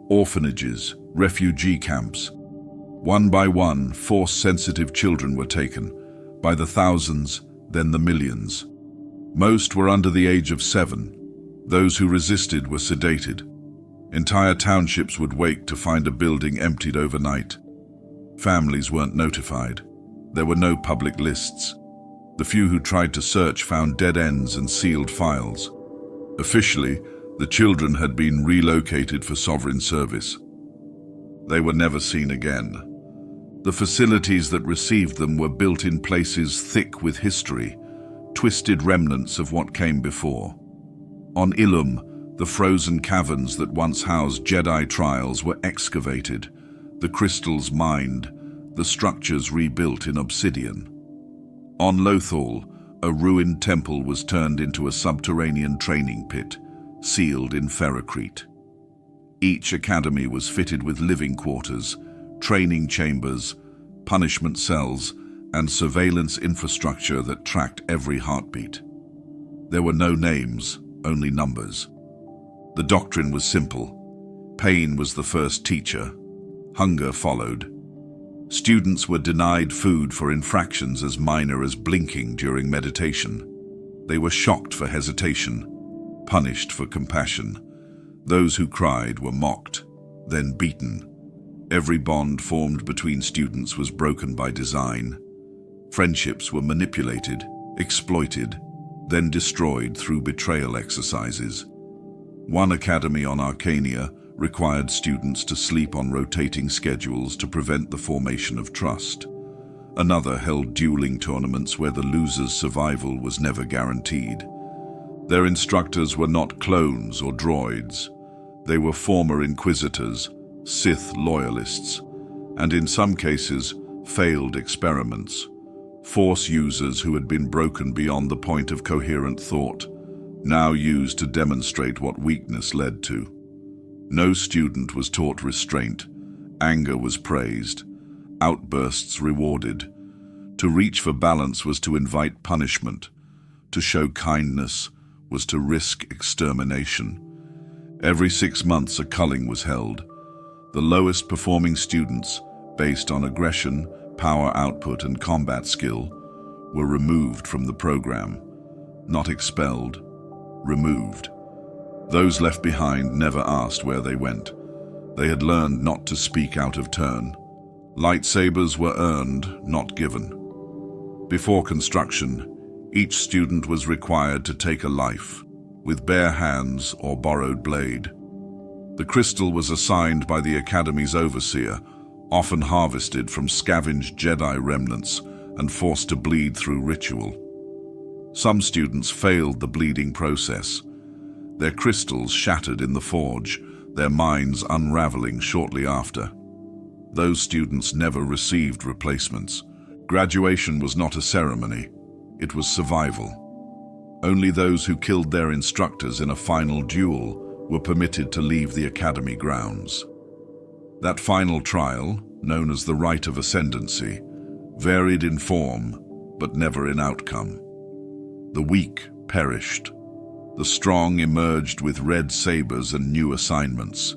orphanages, refugee camps. One by one, Force-sensitive children were taken, by the thousands, then the millions. Most were under the age of 7. Those who resisted were sedated. Entire townships would wake to find a building emptied overnight. Families weren't notified. There were no public lists. The few who tried to search found dead ends and sealed files. Officially, the children had been relocated for sovereign service. They were never seen again. The facilities that received them were built in places thick with history, twisted remnants of what came before. On Ilum, the frozen caverns that once housed Jedi trials were excavated, the crystals mined, the structures rebuilt in obsidian. On Lothal, a ruined temple was turned into a subterranean training pit, sealed in ferrocrete. Each academy was fitted with living quarters, training chambers, punishment cells, and surveillance infrastructure that tracked every heartbeat. There were no names, only numbers. The doctrine was simple. Pain was the first teacher. Hunger followed. Students were denied food for infractions as minor as blinking during meditation. They were shocked for hesitation, punished for compassion. Those who cried were mocked, then beaten. Every bond formed between students was broken by design. Friendships were manipulated, exploited, then destroyed through betrayal exercises. One academy on Arcania required students to sleep on rotating schedules to prevent the formation of trust. Another held dueling tournaments where the loser's survival was never guaranteed. Their instructors were not clones or droids. They were former Inquisitors, Sith loyalists, and in some cases, failed experiments. Force users who had been broken beyond the point of coherent thought, now used to demonstrate what weakness led to. No student was taught restraint. Anger was praised. Outbursts rewarded. To reach for balance was to invite punishment. To show kindness was to risk extermination. Every 6 months a culling was held. The lowest performing students, based on aggression, power output and combat skill, were removed from the program. Not expelled, removed. Those left behind never asked where they went. They had learned not to speak out of turn. Lightsabers were earned, not given. Before construction, each student was required to take a life, with bare hands or borrowed blade. The crystal was assigned by the Academy's overseer, often harvested from scavenged Jedi remnants and forced to bleed through ritual. Some students failed the bleeding process. Their crystals shattered in the forge, their minds unraveling shortly after. Those students never received replacements. Graduation was not a ceremony, it was survival. Only those who killed their instructors in a final duel were permitted to leave the Academy grounds. That final trial, known as the Rite of Ascendancy, varied in form, but never in outcome. The weak perished. The strong emerged with red sabers and new assignments.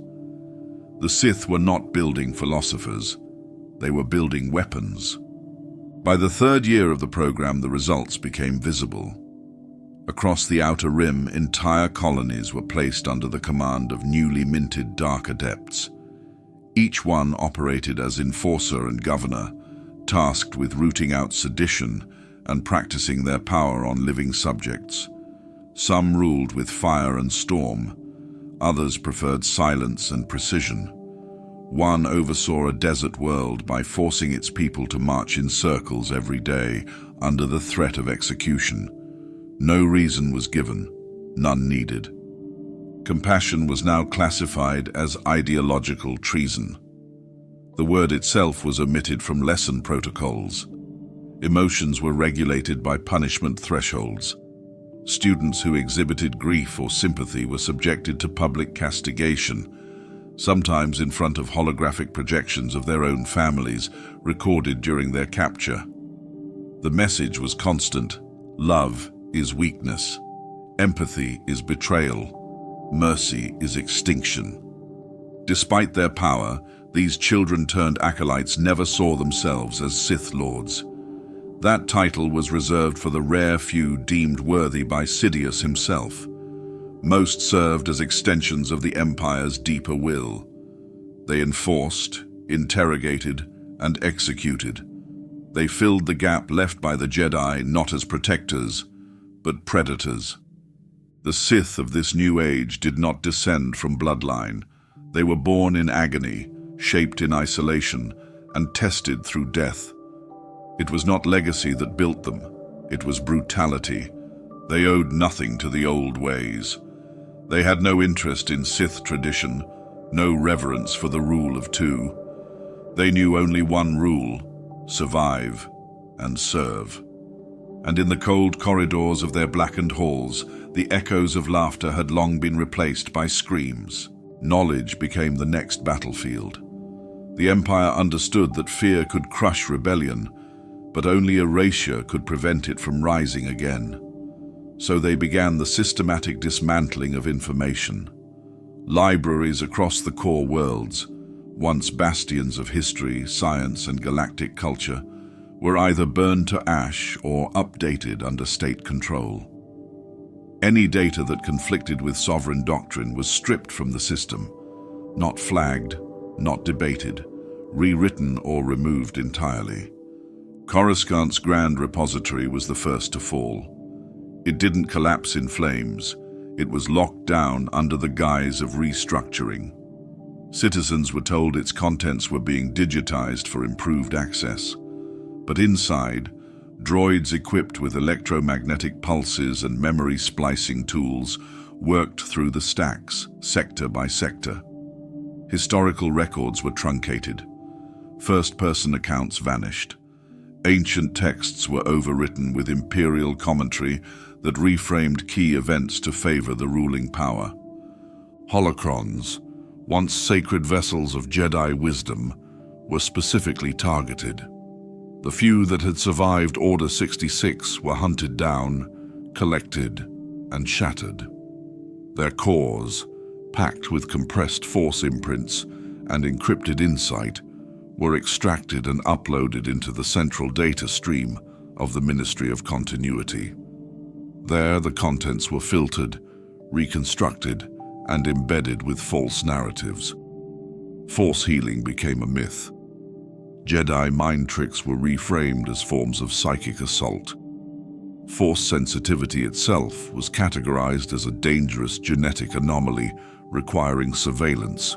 The Sith were not building philosophers, they were building weapons. By the 3rd year of the program, the results became visible. Across the Outer Rim, entire colonies were placed under the command of newly minted Dark Adepts. Each one operated as enforcer and governor, tasked with rooting out sedition and practicing their power on living subjects. Some ruled with fire and storm, others preferred silence and precision. One oversaw a desert world by forcing its people to march in circles every day under the threat of execution. No reason was given, none needed. Compassion was now classified as ideological treason. The word itself was omitted from lesson protocols. Emotions were regulated by punishment thresholds. Students who exhibited grief or sympathy were subjected to public castigation, sometimes in front of holographic projections of their own families recorded during their capture. The message was constant: love is weakness, empathy is betrayal, mercy is extinction. Despite their power, these children-turned acolytes never saw themselves as Sith Lords. That title was reserved for the rare few deemed worthy by Sidious himself. Most served as extensions of the Empire's deeper will. They enforced, interrogated, and executed. They filled the gap left by the Jedi not as protectors, but predators. The Sith of this new age did not descend from bloodline. They were born in agony, shaped in isolation, and tested through death. It was not legacy that built them, it was brutality. They owed nothing to the old ways. They had no interest in Sith tradition, no reverence for the rule of two. They knew only one rule: survive and serve. And in the cold corridors of their blackened halls, the echoes of laughter had long been replaced by screams. Knowledge became the next battlefield. The Empire understood that fear could crush rebellion, but only erasure could prevent it from rising again. So they began the systematic dismantling of information. Libraries across the core worlds, once bastions of history, science, and galactic culture, were either burned to ash or updated under state control. Any data that conflicted with sovereign doctrine was stripped from the system, not flagged, not debated, rewritten or removed entirely. Coruscant's grand repository was the first to fall. It didn't collapse in flames. It was locked down under the guise of restructuring. Citizens were told its contents were being digitized for improved access. But inside, droids equipped with electromagnetic pulses and memory splicing tools worked through the stacks, sector by sector. Historical records were truncated. First-person accounts vanished. Ancient texts were overwritten with Imperial commentary that reframed key events to favor the ruling power. Holocrons, once sacred vessels of Jedi wisdom, were specifically targeted. The few that had survived Order 66 were hunted down, collected, and shattered. Their cores, packed with compressed force imprints and encrypted insight, were extracted and uploaded into the central data stream of the Ministry of Continuity. There, the contents were filtered, reconstructed, and embedded with false narratives. Force healing became a myth. Jedi mind tricks were reframed as forms of psychic assault. Force sensitivity itself was categorized as a dangerous genetic anomaly requiring surveillance.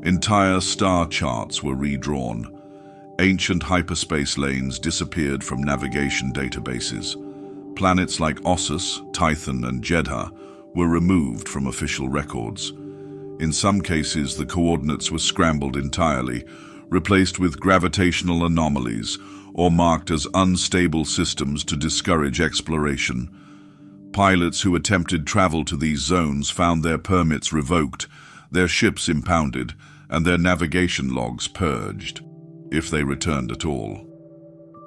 Entire star charts were redrawn. Ancient hyperspace lanes disappeared from navigation databases. Planets like Ossus, Tython, and Jedha were removed from official records. In some cases, the coordinates were scrambled entirely, replaced with gravitational anomalies, or marked as unstable systems to discourage exploration. Pilots who attempted travel to these zones found their permits revoked, their ships impounded, and their navigation logs purged, if they returned at all.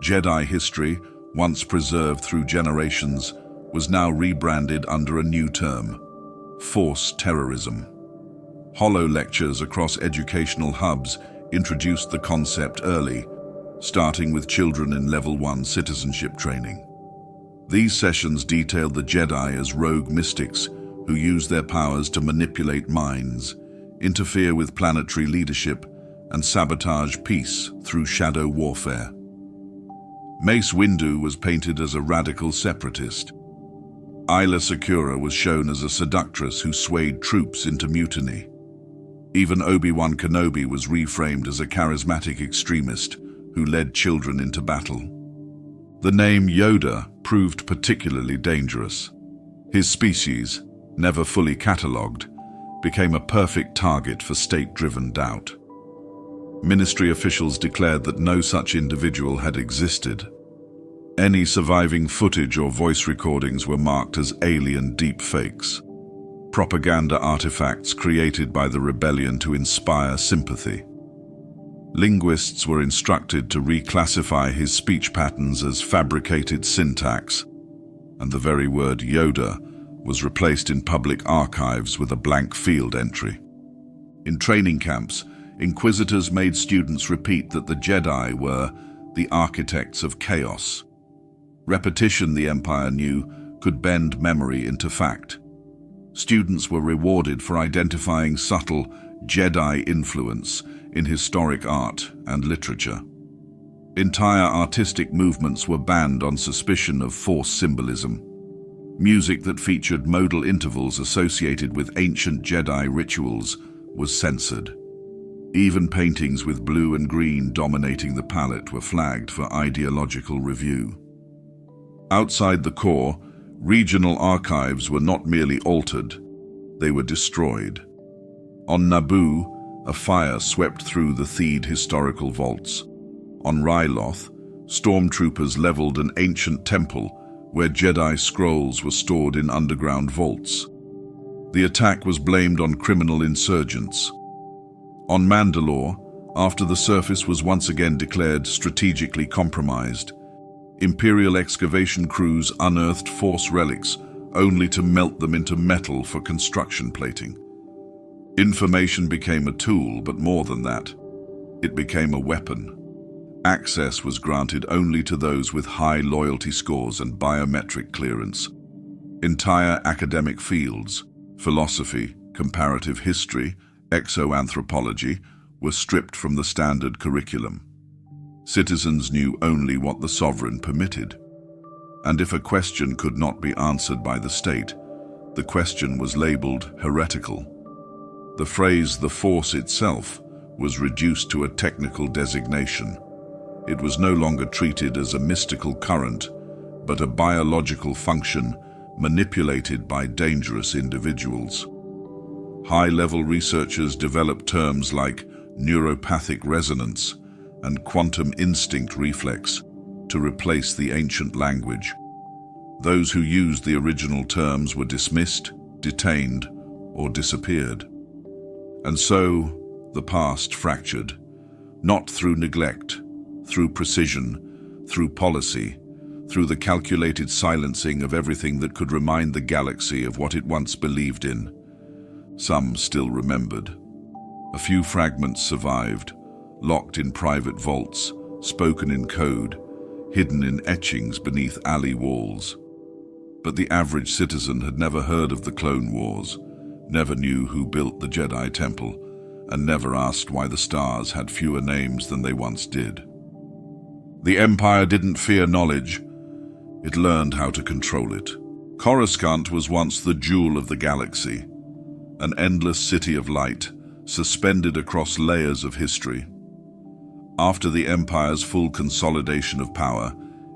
Jedi history, once preserved through generations, was now rebranded under a new term: Force terrorism. Holo lectures across educational hubs introduced the concept early, starting with children in Level 1 citizenship training. These sessions detailed the Jedi as rogue mystics who use their powers to manipulate minds, interfere with planetary leadership, and sabotage peace through shadow warfare. Mace Windu was painted as a radical separatist. Aayla Secura was shown as a seductress who swayed troops into mutiny. Even Obi-Wan Kenobi was reframed as a charismatic extremist who led children into battle. The name Yoda proved particularly dangerous. His species, never fully catalogued, became a perfect target for state-driven doubt. Ministry officials declared that no such individual had existed. Any surviving footage or voice recordings were marked as alien deepfakes, propaganda artifacts created by the rebellion to inspire sympathy. Linguists were instructed to reclassify his speech patterns as fabricated syntax, and the very word Yoda was replaced in public archives with a blank field entry. In training camps, Inquisitors made students repeat that the Jedi were the architects of chaos. Repetition, the Empire knew, could bend memory into fact. Students were rewarded for identifying subtle Jedi influence in historic art and literature. Entire artistic movements were banned on suspicion of Force symbolism. Music that featured modal intervals associated with ancient Jedi rituals was censored. Even paintings with blue and green dominating the palette were flagged for ideological review. Outside the core, regional archives were not merely altered, they were destroyed. On Naboo, a fire swept through the Theed historical vaults. On Ryloth, stormtroopers leveled an ancient temple where Jedi scrolls were stored in underground vaults. The attack was blamed on criminal insurgents. On Mandalore, after the surface was once again declared strategically compromised, Imperial excavation crews unearthed Force relics only to melt them into metal for construction plating. Information became a tool, but more than that, it became a weapon. Access was granted only to those with high loyalty scores and biometric clearance. Entire academic fields, philosophy, comparative history, exoanthropology, were stripped from the standard curriculum. Citizens knew only what the sovereign permitted. And if a question could not be answered by the state, the question was labeled heretical. The phrase "the Force" itself was reduced to a technical designation. It was no longer treated as a mystical current, but a biological function manipulated by dangerous individuals. High-level researchers developed terms like neuropathic resonance and quantum instinct reflex to replace the ancient language. Those who used the original terms were dismissed, detained, or disappeared. And so, the past fractured, not through neglect, through precision, through policy, through the calculated silencing of everything that could remind the galaxy of what it once believed in. Some still remembered. A few fragments survived, locked in private vaults, spoken in code, hidden in etchings beneath alley walls. But the average citizen had never heard of the Clone Wars, never knew who built the Jedi Temple, and never asked why the stars had fewer names than they once did. The Empire didn't fear knowledge, it learned how to control it. Coruscant was once the jewel of the galaxy, an endless city of light, suspended across layers of history. After the Empire's full consolidation of power,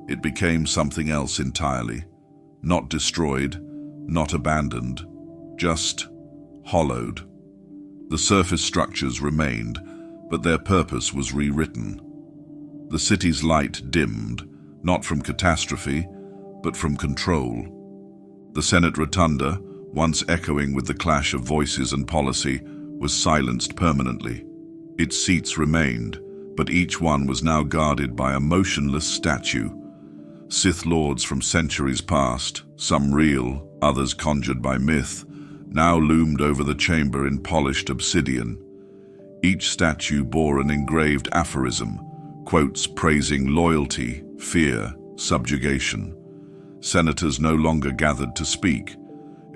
it became something else entirely. Not destroyed, not abandoned, just hollowed. The surface structures remained, but their purpose was rewritten. The city's light dimmed, not from catastrophe, but from control. The Senate Rotunda, once echoing with the clash of voices and policy, was silenced permanently. Its seats remained, but each one was now guarded by a motionless statue. Sith lords from centuries past, some real, others conjured by myth, now loomed over the chamber in polished obsidian. Each statue bore an engraved aphorism, quotes praising loyalty, fear, subjugation. Senators no longer gathered to speak.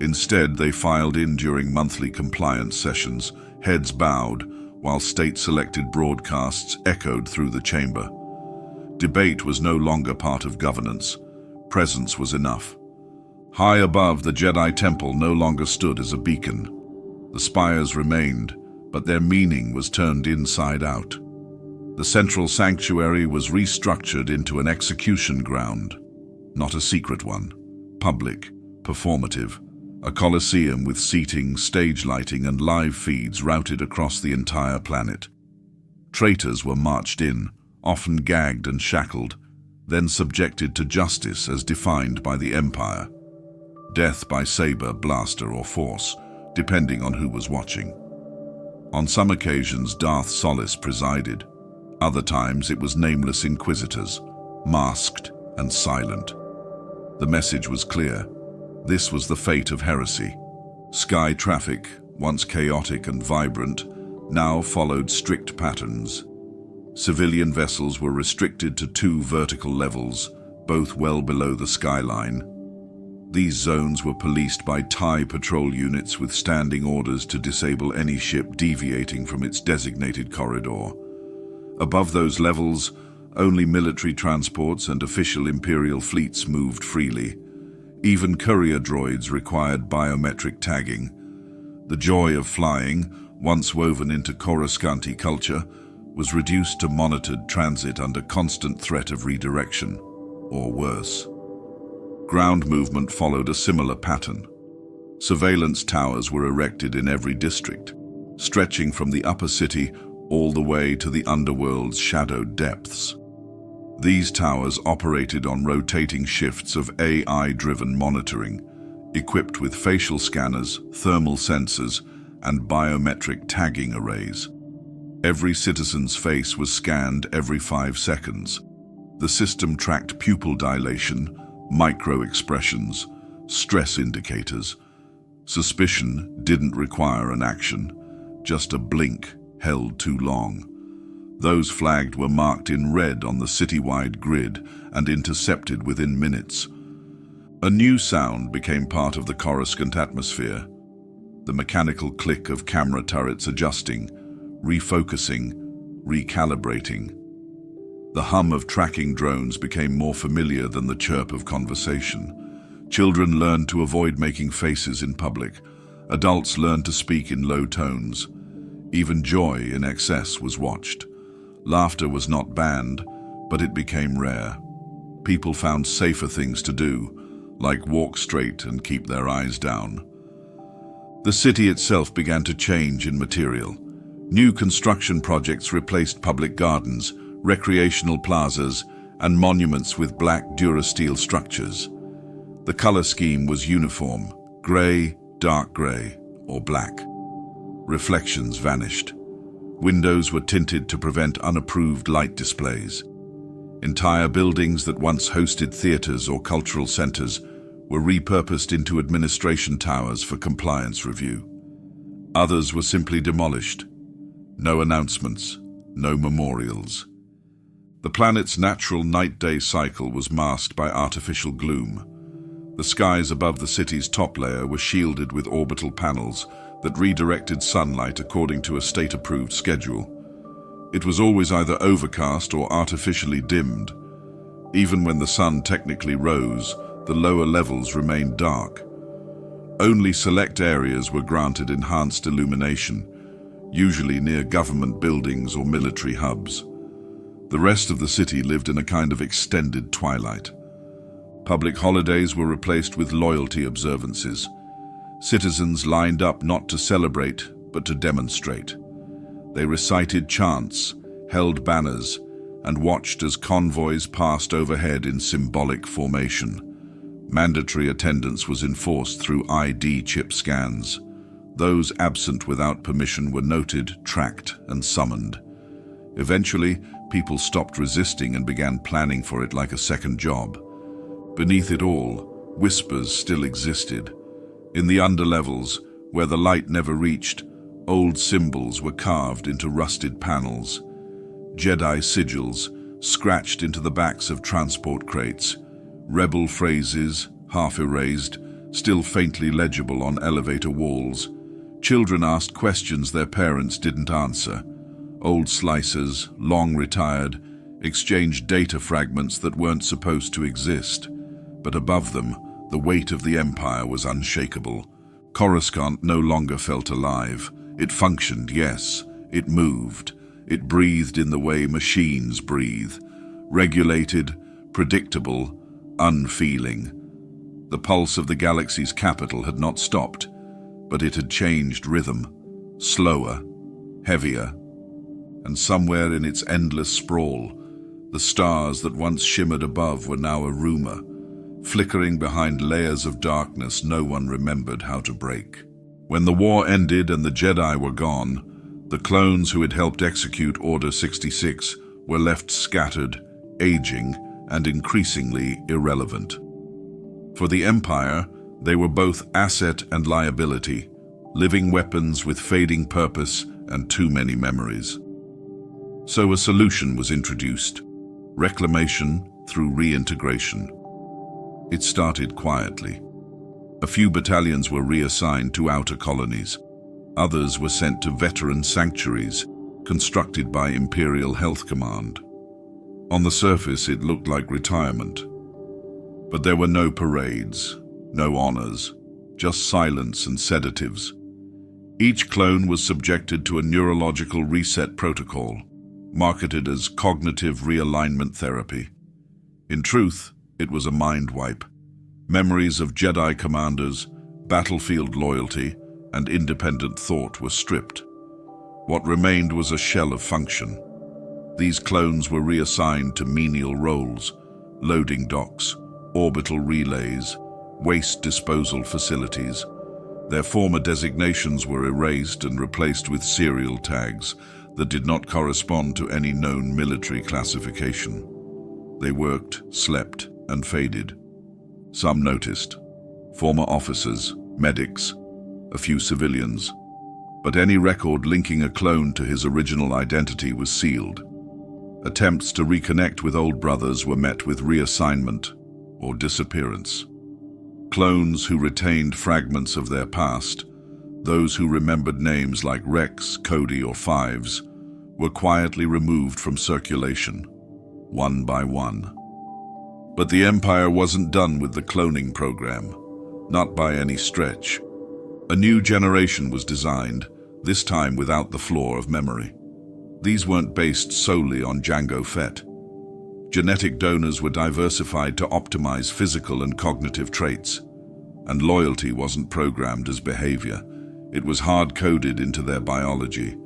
Instead, they filed in during monthly compliance sessions, heads bowed, while state-selected broadcasts echoed through the chamber. Debate was no longer part of governance. Presence was enough. High above, the Jedi Temple no longer stood as a beacon. The spires remained, but their meaning was turned inside out. The central sanctuary was restructured into an execution ground. Not a secret one. Public, performative. A coliseum with seating, stage lighting, and live feeds routed across the entire planet. Traitors were marched in, often gagged and shackled, then subjected to justice as defined by the Empire. Death by saber, blaster, or force, depending on who was watching. On some occasions, Darth Solace presided. Other times, it was nameless inquisitors, masked and silent. The message was clear. This was the fate of heresy. Sky traffic, once chaotic and vibrant, now followed strict patterns. Civilian vessels were restricted to 2 vertical levels, both well below the skyline. These zones were policed by TIE patrol units with standing orders to disable any ship deviating from its designated corridor. Above those levels, only military transports and official Imperial fleets moved freely. Even courier droids required biometric tagging. The joy of flying, once woven into Coruscanti culture, was reduced to monitored transit under constant threat of redirection, or worse. Ground movement followed a similar pattern. Surveillance towers were erected in every district, stretching from the upper city all the way to the underworld's shadowed depths. These towers operated on rotating shifts of AI-driven monitoring, equipped with facial scanners, thermal sensors, and biometric tagging arrays. Every citizen's face was scanned every 5 seconds. The system tracked pupil dilation, micro-expressions, stress indicators. Suspicion didn't require an action, just a blink held too long. Those flagged were marked in red on the citywide grid and intercepted within minutes. A new sound became part of the Coruscant atmosphere. The mechanical click of camera turrets adjusting, refocusing, recalibrating. The hum of tracking drones became more familiar than the chirp of conversation. Children learned to avoid making faces in public. Adults learned to speak in low tones. Even joy in excess was watched. Laughter was not banned, but it became rare. People found safer things to do, like walk straight and keep their eyes down. The city itself began to change in material. New construction projects replaced public gardens, recreational plazas, and monuments with black durasteel structures. The color scheme was uniform: grey, dark grey, or black. Reflections vanished. Windows were tinted to prevent unapproved light displays. Entire buildings that once hosted theaters or cultural centers were repurposed into administration towers for compliance review. Others were simply demolished. No announcements, no memorials. The planet's natural night-day cycle was masked by artificial gloom. The skies above the city's top layer were shielded with orbital panels that redirected sunlight according to a state-approved schedule. It was always either overcast or artificially dimmed. Even when the sun technically rose, the lower levels remained dark. Only select areas were granted enhanced illumination, usually near government buildings or military hubs. The rest of the city lived in a kind of extended twilight. Public holidays were replaced with loyalty observances. Citizens lined up not to celebrate, but to demonstrate. They recited chants, held banners, and watched as convoys passed overhead in symbolic formation. Mandatory attendance was enforced through ID chip scans. Those absent without permission were noted, tracked, and summoned. Eventually, people stopped resisting and began planning for it like a second job. Beneath it all, whispers still existed. In the underlevels, where the light never reached, old symbols were carved into rusted panels. Jedi sigils scratched into the backs of transport crates. Rebel phrases, half erased, still faintly legible on elevator walls. Children asked questions their parents didn't answer. Old slicers, long retired, exchanged data fragments that weren't supposed to exist. But above them, the weight of the Empire was unshakable. Coruscant no longer felt alive. It functioned, yes. It moved. It breathed in the way machines breathe. Regulated, predictable, unfeeling. The pulse of the galaxy's capital had not stopped, but it had changed rhythm. Slower, heavier. And somewhere in its endless sprawl, the stars that once shimmered above were now a rumor, flickering behind layers of darkness no one remembered how to break. When the war ended and the Jedi were gone, the clones who had helped execute Order 66 were left scattered, aging, and increasingly irrelevant. For the Empire, they were both asset and liability, living weapons with fading purpose and too many memories. So a solution was introduced: reclamation through reintegration. It started quietly. A few battalions were reassigned to outer colonies. Others were sent to veteran sanctuaries constructed by Imperial Health Command. On the surface, it looked like retirement. But there were no parades, no honors, just silence and sedatives. Each clone was subjected to a neurological reset protocol, marketed as cognitive realignment therapy. In truth, it was a mind wipe. Memories of Jedi commanders, battlefield loyalty, and independent thought were stripped. What remained was a shell of function. These clones were reassigned to menial roles: loading docks, orbital relays, waste disposal facilities. Their former designations were erased and replaced with serial tags that did not correspond to any known military classification. They worked, slept, and faded. Some noticed: former officers, medics, a few civilians. But any record linking a clone to his original identity was sealed. Attempts to reconnect with old brothers were met with reassignment or disappearance. Clones who retained fragments of their past, those who remembered names like Rex, Cody, or Fives, were quietly removed from circulation, one by one. But the Empire wasn't done with the cloning program, not by any stretch. A new generation was designed, this time without the flaw of memory. These weren't based solely on Jango Fett. Genetic donors were diversified to optimize physical and cognitive traits. And loyalty wasn't programmed as behavior. It was hard-coded into their biology.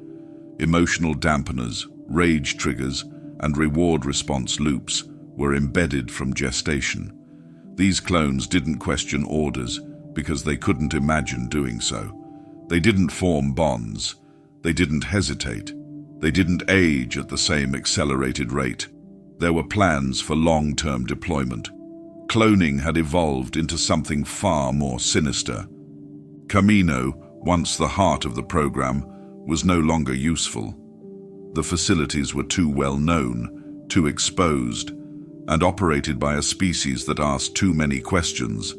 Emotional dampeners, rage triggers, and reward response loops were embedded from gestation. These clones didn't question orders because they couldn't imagine doing so. They didn't form bonds. They didn't hesitate. They didn't age at the same accelerated rate. There were plans for long-term deployment. Cloning had evolved into something far more sinister. Camino, once the heart of the program, was no longer useful. The facilities were too well known, too exposed, and operated by a species that asked too many questions.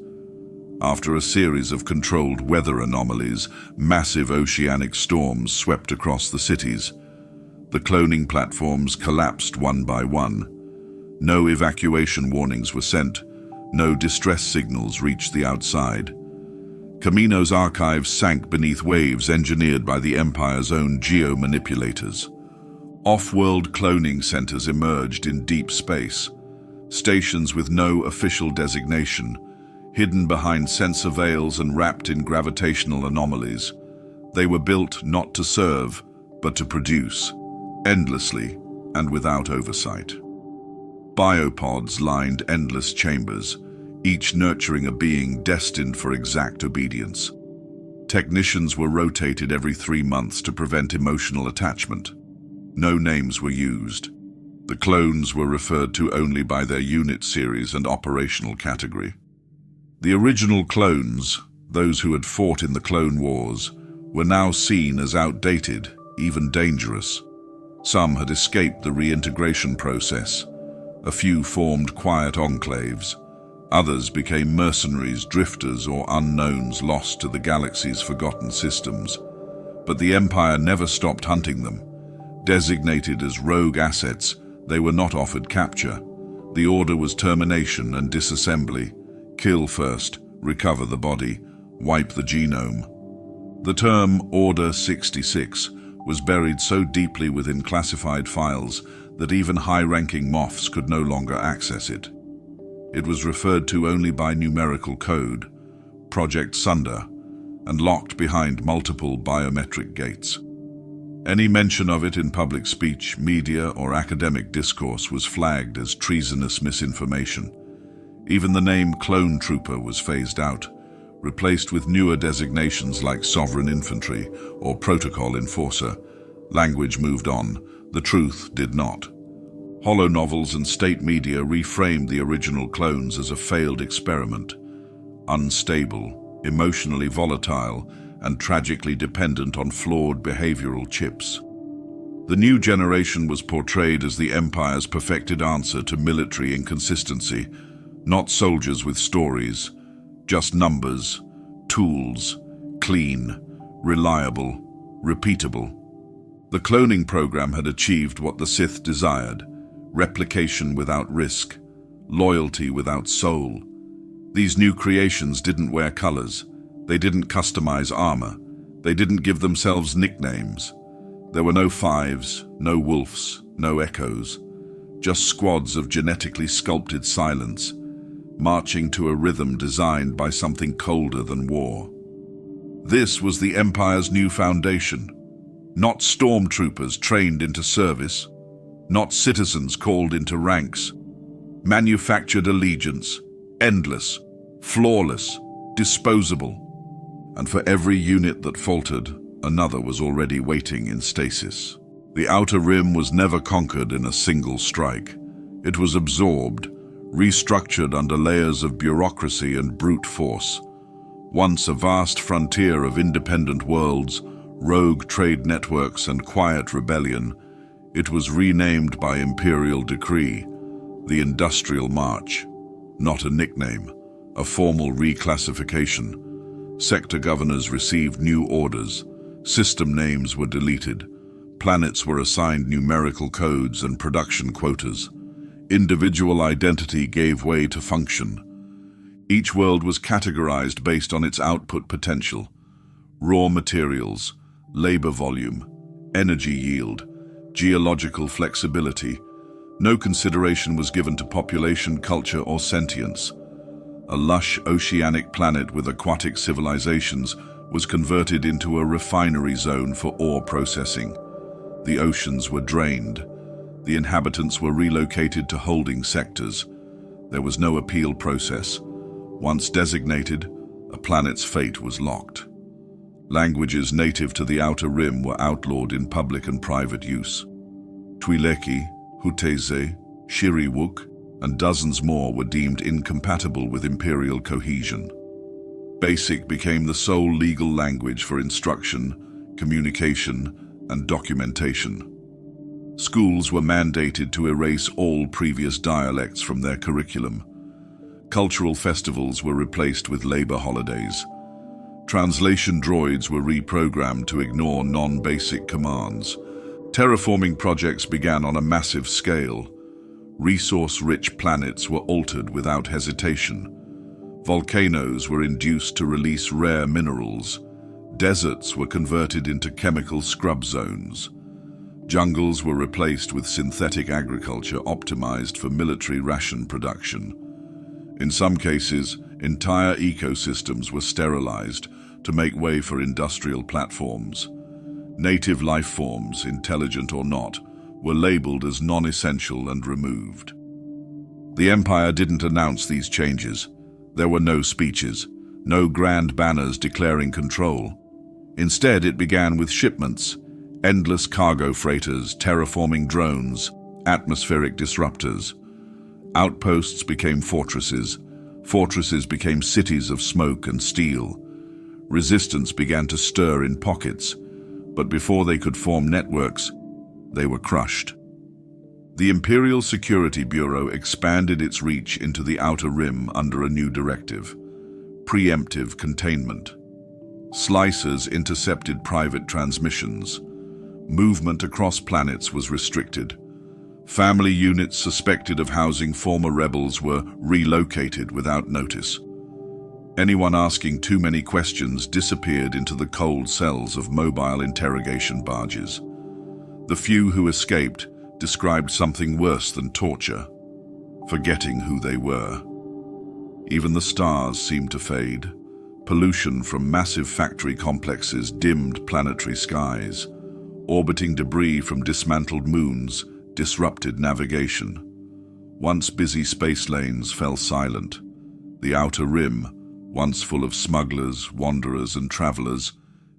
After a series of controlled weather anomalies, massive oceanic storms swept across the cities. The cloning platforms collapsed one by one. No evacuation warnings were sent. No distress signals reached the outside. Camino's archives sank beneath waves engineered by the Empire's own geo-manipulators. Off-world cloning centers emerged in deep space, stations with no official designation, hidden behind sensor veils and wrapped in gravitational anomalies. They were built not to serve, but to produce, endlessly and without oversight. Biopods lined endless chambers, each nurturing a being destined for exact obedience. Technicians were rotated every 3 months to prevent emotional attachment. No names were used. The clones were referred to only by their unit series and operational category. The original clones, those who had fought in the Clone Wars, were now seen as outdated, even dangerous. Some had escaped the reintegration process. A few formed quiet enclaves. Others became mercenaries, drifters, or unknowns lost to the galaxy's forgotten systems. But the Empire never stopped hunting them. Designated as rogue assets, they were not offered capture. The order was termination and disassembly. Kill first, recover the body, wipe the genome. The term Order 66 was buried so deeply within classified files that even high-ranking Moffs could no longer access it. It was referred to only by numerical code, Project Sunder, and locked behind multiple biometric gates. Any mention of it in public speech, media, or academic discourse was flagged as treasonous misinformation. Even the name Clone Trooper was phased out, replaced with newer designations like Sovereign Infantry or Protocol Enforcer. Language moved on, the truth did not. Holonovels and state media reframed the original clones as a failed experiment, unstable, emotionally volatile, and tragically dependent on flawed behavioral chips. The new generation was portrayed as the Empire's perfected answer to military inconsistency, not soldiers with stories, just numbers, tools, clean, reliable, repeatable. The cloning program had achieved what the Sith desired: replication without risk, loyalty without soul. These new creations didn't wear colors. They didn't customize armor. They didn't give themselves nicknames. There were no Fives, no Wolves, no Echoes, just squads of genetically sculpted silence, marching to a rhythm designed by something colder than war. This was the Empire's new foundation. Not stormtroopers trained into service, not citizens called into ranks. Manufactured allegiance, endless, flawless, disposable. And for every unit that faltered, another was already waiting in stasis. The Outer Rim was never conquered in a single strike. It was absorbed, restructured under layers of bureaucracy and brute force. Once a vast frontier of independent worlds, rogue trade networks, and quiet rebellion, it was renamed by Imperial decree, the Industrial March. Not a nickname, a formal reclassification. Sector governors received new orders, system names were deleted, planets were assigned numerical codes and production quotas. Individual identity gave way to function. Each world was categorized based on its output potential: raw materials, labor volume, energy yield, geological flexibility. No consideration was given to population, culture, or sentience. A lush oceanic planet with aquatic civilizations was converted into a refinery zone for ore processing. The oceans were drained. The inhabitants were relocated to holding sectors. There was no appeal process. Once designated, a planet's fate was locked. Languages native to the Outer Rim were outlawed in public and private use. Twi'leki, Huteze, Shiriwuk, and dozens more were deemed incompatible with Imperial cohesion. Basic became the sole legal language for instruction, communication, and documentation. Schools were mandated to erase all previous dialects from their curriculum. Cultural festivals were replaced with labor holidays. Translation droids were reprogrammed to ignore non-basic commands. Terraforming projects began on a massive scale. Resource-rich planets were altered without hesitation. Volcanoes were induced to release rare minerals. Deserts were converted into chemical scrub zones. Jungles were replaced with synthetic agriculture optimized for military ration production. In some cases, entire ecosystems were sterilized to make way for industrial platforms. Native life forms, intelligent or not, were labeled as non-essential and removed. The Empire didn't announce these changes. There were no speeches, no grand banners declaring control. Instead, it began with shipments, endless cargo freighters, terraforming drones, atmospheric disruptors. Outposts became fortresses. Fortresses became cities of smoke and steel. Resistance began to stir in pockets, but before they could form networks, they were crushed. The Imperial Security Bureau expanded its reach into the Outer Rim under a new directive: preemptive containment. Slicers intercepted private transmissions. Movement across planets was restricted. Family units suspected of housing former rebels were relocated without notice. Anyone asking too many questions disappeared into the cold cells of mobile interrogation barges. The few who escaped described something worse than torture: forgetting who they were. Even the stars seemed to fade. Pollution from massive factory complexes dimmed planetary skies. Orbiting debris from dismantled moons disrupted navigation. Once busy space lanes fell silent. The Outer Rim, once full of smugglers, wanderers, and travelers,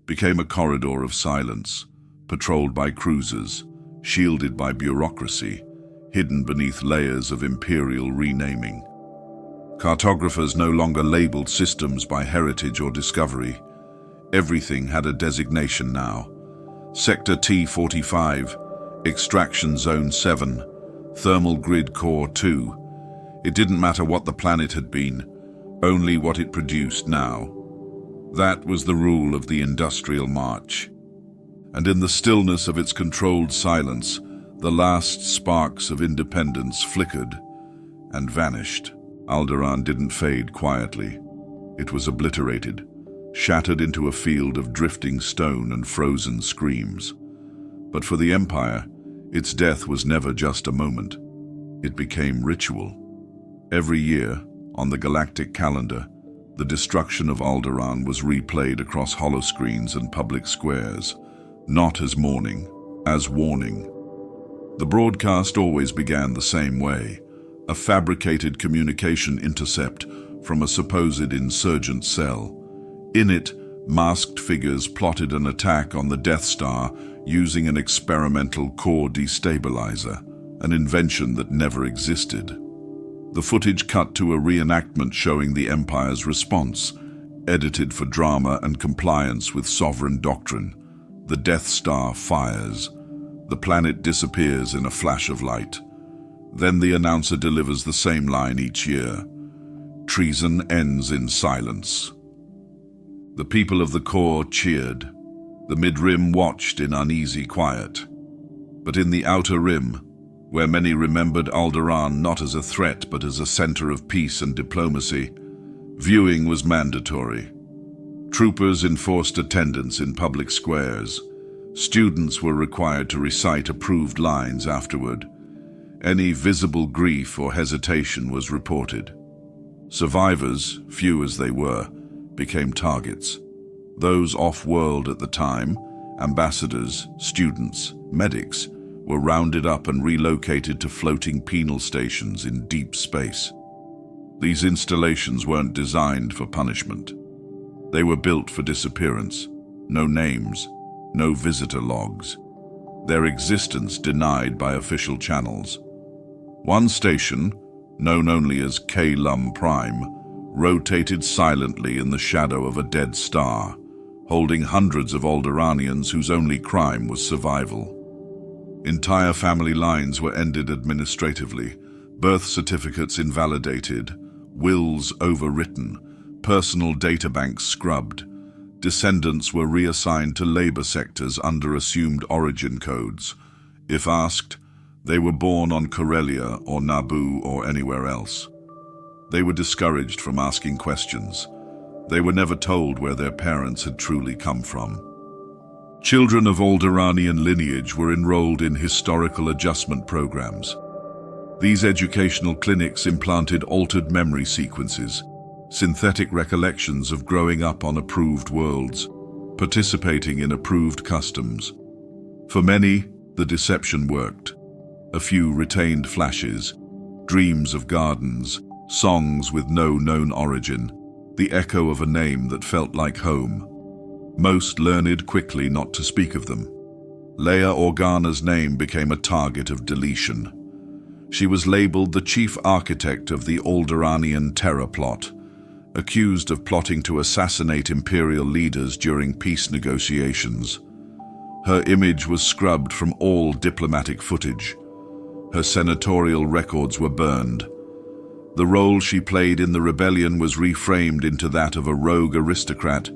became a corridor of silence, patrolled by cruisers, shielded by bureaucracy, hidden beneath layers of Imperial renaming. Cartographers no longer labeled systems by heritage or discovery. Everything had a designation now. Sector T-45, Extraction Zone 7, Thermal Grid Core 2. It didn't matter what the planet had been, only what it produced now. That was the rule of the Industrial March. And in the stillness of its controlled silence, the last sparks of independence flickered and vanished. Alderaan didn't fade quietly. It was obliterated, shattered into a field of drifting stone and frozen screams. But for the Empire, its death was never just a moment. It became ritual. Every year, on the galactic calendar, the destruction of Alderaan was replayed across holoscreens and public squares, not as mourning, as warning. The broadcast always began the same way: a fabricated communication intercept from a supposed insurgent cell. In it, masked figures plotted an attack on the Death Star using an experimental core destabilizer, an invention that never existed. The footage cut to a reenactment showing the Empire's response, edited for drama and compliance with sovereign doctrine. The Death Star fires. The planet disappears in a flash of light. Then the announcer delivers the same line each year: treason ends in silence. The people of the core cheered. The mid-rim watched in uneasy quiet. But in the Outer Rim, where many remembered Alderaan not as a threat but as a center of peace and diplomacy, viewing was mandatory. Troopers enforced attendance in public squares. Students were required to recite approved lines afterward. Any visible grief or hesitation was reported. Survivors, few as they were, became targets. Those off-world at the time, ambassadors, students, medics, were rounded up and relocated to floating penal stations in deep space. These installations weren't designed for punishment. They were built for disappearance. No names, no visitor logs. Their existence denied by official channels. One station, known only as K-Lum Prime, rotated silently in the shadow of a dead star, holding hundreds of Alderaanians whose only crime was survival. Entire family lines were ended administratively, birth certificates invalidated, wills overwritten, personal databanks scrubbed. Descendants were reassigned to labor sectors under assumed origin codes. If asked, they were born on Corellia or Naboo or anywhere else. They were discouraged from asking questions. They were never told where their parents had truly come from. Children of Alderaanian lineage were enrolled in historical adjustment programs. These educational clinics implanted altered memory sequences, synthetic recollections of growing up on approved worlds, participating in approved customs. For many, the deception worked. A few retained flashes, dreams of gardens, songs with no known origin, the echo of a name that felt like home. Most learned quickly not to speak of them. Leia Organa's name became a target of deletion. She was labeled the chief architect of the Alderaanian terror plot, accused of plotting to assassinate Imperial leaders during peace negotiations. Her image was scrubbed from all diplomatic footage. Her senatorial records were burned. The role she played in the rebellion was reframed into that of a rogue aristocrat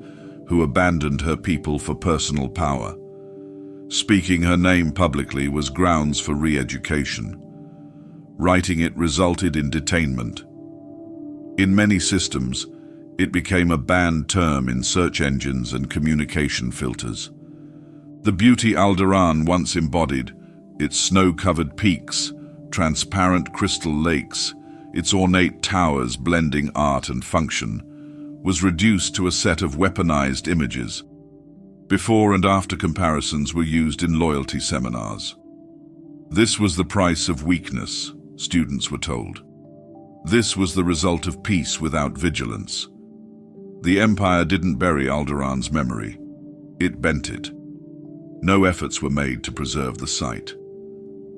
who abandoned her people for personal power. Speaking her name publicly was grounds for re-education. Writing it resulted in detainment. In many systems, it became a banned term in search engines and communication filters. The beauty Alderaan once embodied, its snow-covered peaks, transparent crystal lakes, its ornate towers blending art and function, was reduced to a set of weaponized images. Before and after comparisons were used in loyalty seminars. This was the price of weakness, students were told. This was the result of peace without vigilance. The Empire didn't bury Alderaan's memory. It bent it. No efforts were made to preserve the site.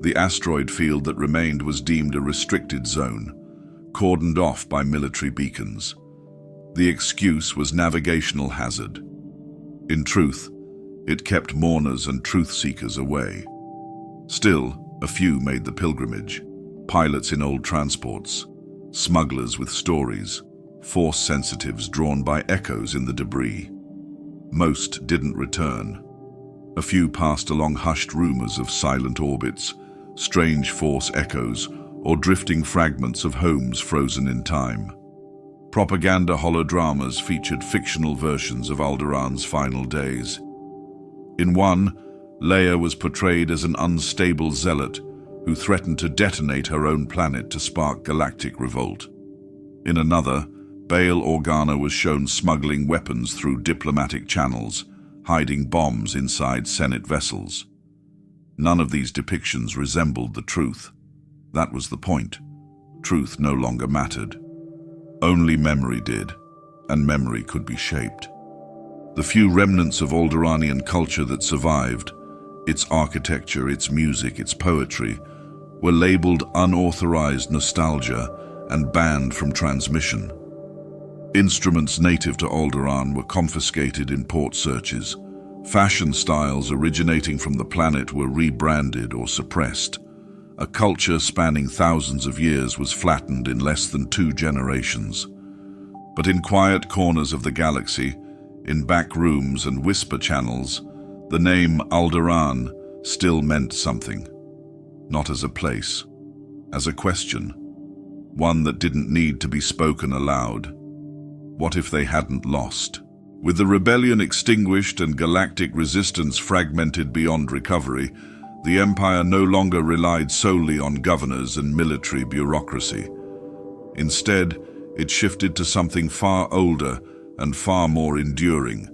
The asteroid field that remained was deemed a restricted zone, cordoned off by military beacons. The excuse was navigational hazard. In truth, it kept mourners and truth-seekers away. Still, a few made the pilgrimage. Pilots in old transports, smugglers with stories, force sensitives drawn by echoes in the debris. Most didn't return. A few passed along hushed rumors of silent orbits, strange force echoes, or drifting fragments of homes frozen in time. Propaganda holodramas featured fictional versions of Alderaan's final days. In one, Leia was portrayed as an unstable zealot who threatened to detonate her own planet to spark galactic revolt. In another, Bail Organa was shown smuggling weapons through diplomatic channels, hiding bombs inside Senate vessels. None of these depictions resembled the truth. That was the point. Truth no longer mattered. Only memory did, and memory could be shaped. The few remnants of Alderaanian culture that survived, its architecture, its music, its poetry, were labeled unauthorized nostalgia and banned from transmission. Instruments native to Alderaan were confiscated in port searches. Fashion styles originating from the planet were rebranded or suppressed. A culture spanning thousands of years was flattened in less than 2 generations. But in quiet corners of the galaxy, in back rooms and whisper channels, the name Alderaan still meant something. Not as a place, as a question. One that didn't need to be spoken aloud. What if they hadn't lost? With the rebellion extinguished and galactic resistance fragmented beyond recovery, The Empire no longer relied solely on governors and military bureaucracy. Instead, it shifted to something far older and far more enduring: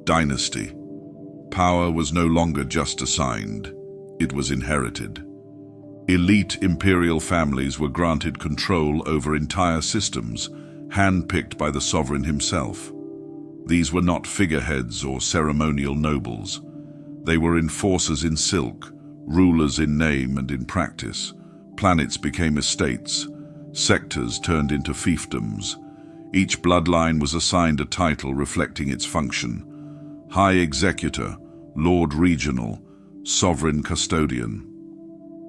dynasty. Power was no longer just assigned, it was inherited. Elite imperial families were granted control over entire systems, handpicked by the sovereign himself. These were not figureheads or ceremonial nobles. They were enforcers in silk, rulers in name and in practice. Planets became estates, sectors turned into fiefdoms. Each bloodline was assigned a title reflecting its function: High Executor, Lord Regional, Sovereign Custodian.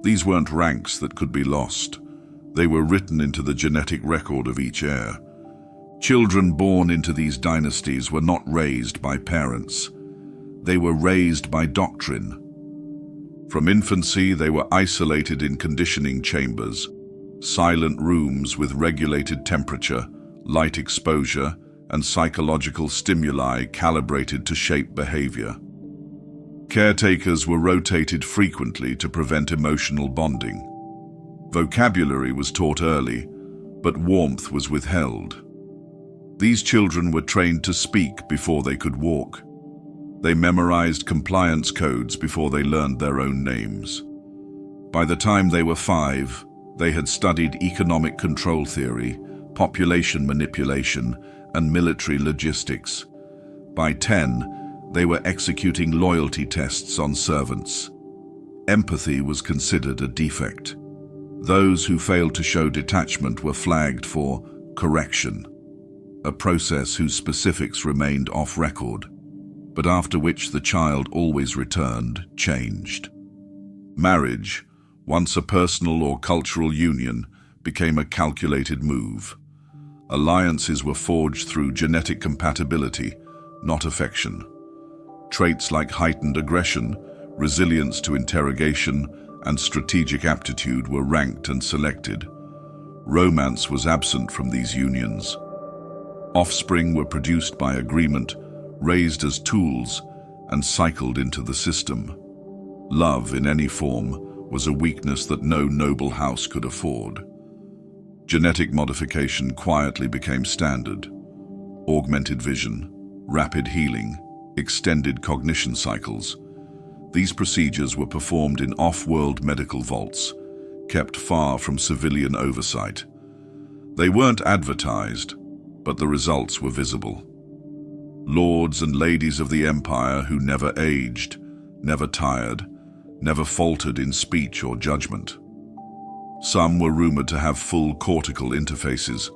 These weren't ranks that could be lost. They were written into the genetic record of each heir. Children born into these dynasties were not raised by parents. They were raised by doctrine. From infancy, they were isolated in conditioning chambers, silent rooms with regulated temperature, light exposure, and psychological stimuli calibrated to shape behavior. Caretakers were rotated frequently to prevent emotional bonding. Vocabulary was taught early, but warmth was withheld. These children were trained to speak before they could walk. They memorized compliance codes before they learned their own names. By the time they were 5, they had studied economic control theory, population manipulation, and military logistics. By 10, they were executing loyalty tests on servants. Empathy was considered a defect. Those who failed to show detachment were flagged for correction, a process whose specifics remained off-record, but after which the child always returned, changed. Marriage, once a personal or cultural union, became a calculated move. Alliances were forged through genetic compatibility, not affection. Traits like heightened aggression, resilience to interrogation, and strategic aptitude were ranked and selected. Romance was absent from these unions. Offspring were produced by agreement, raised as tools, and cycled into the system. Love, in any form, was a weakness that no noble house could afford. Genetic modification quietly became standard. Augmented vision, rapid healing, extended cognition cycles. These procedures were performed in off-world medical vaults, kept far from civilian oversight. They weren't advertised, but the results were visible. Lords and ladies of the Empire who never aged, never tired, never faltered in speech or judgment. Some were rumored to have full cortical interfaces,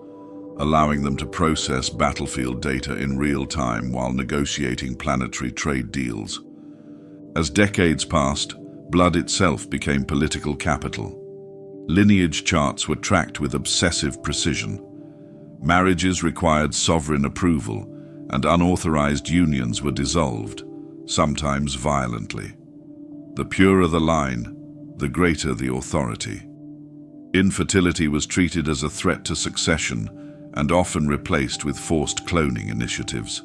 allowing them to process battlefield data in real time while negotiating planetary trade deals. As decades passed, blood itself became political capital. Lineage charts were tracked with obsessive precision. Marriages required sovereign approval, and unauthorized unions were dissolved, sometimes violently. The purer the line, the greater the authority. Infertility was treated as a threat to succession and often replaced with forced cloning initiatives.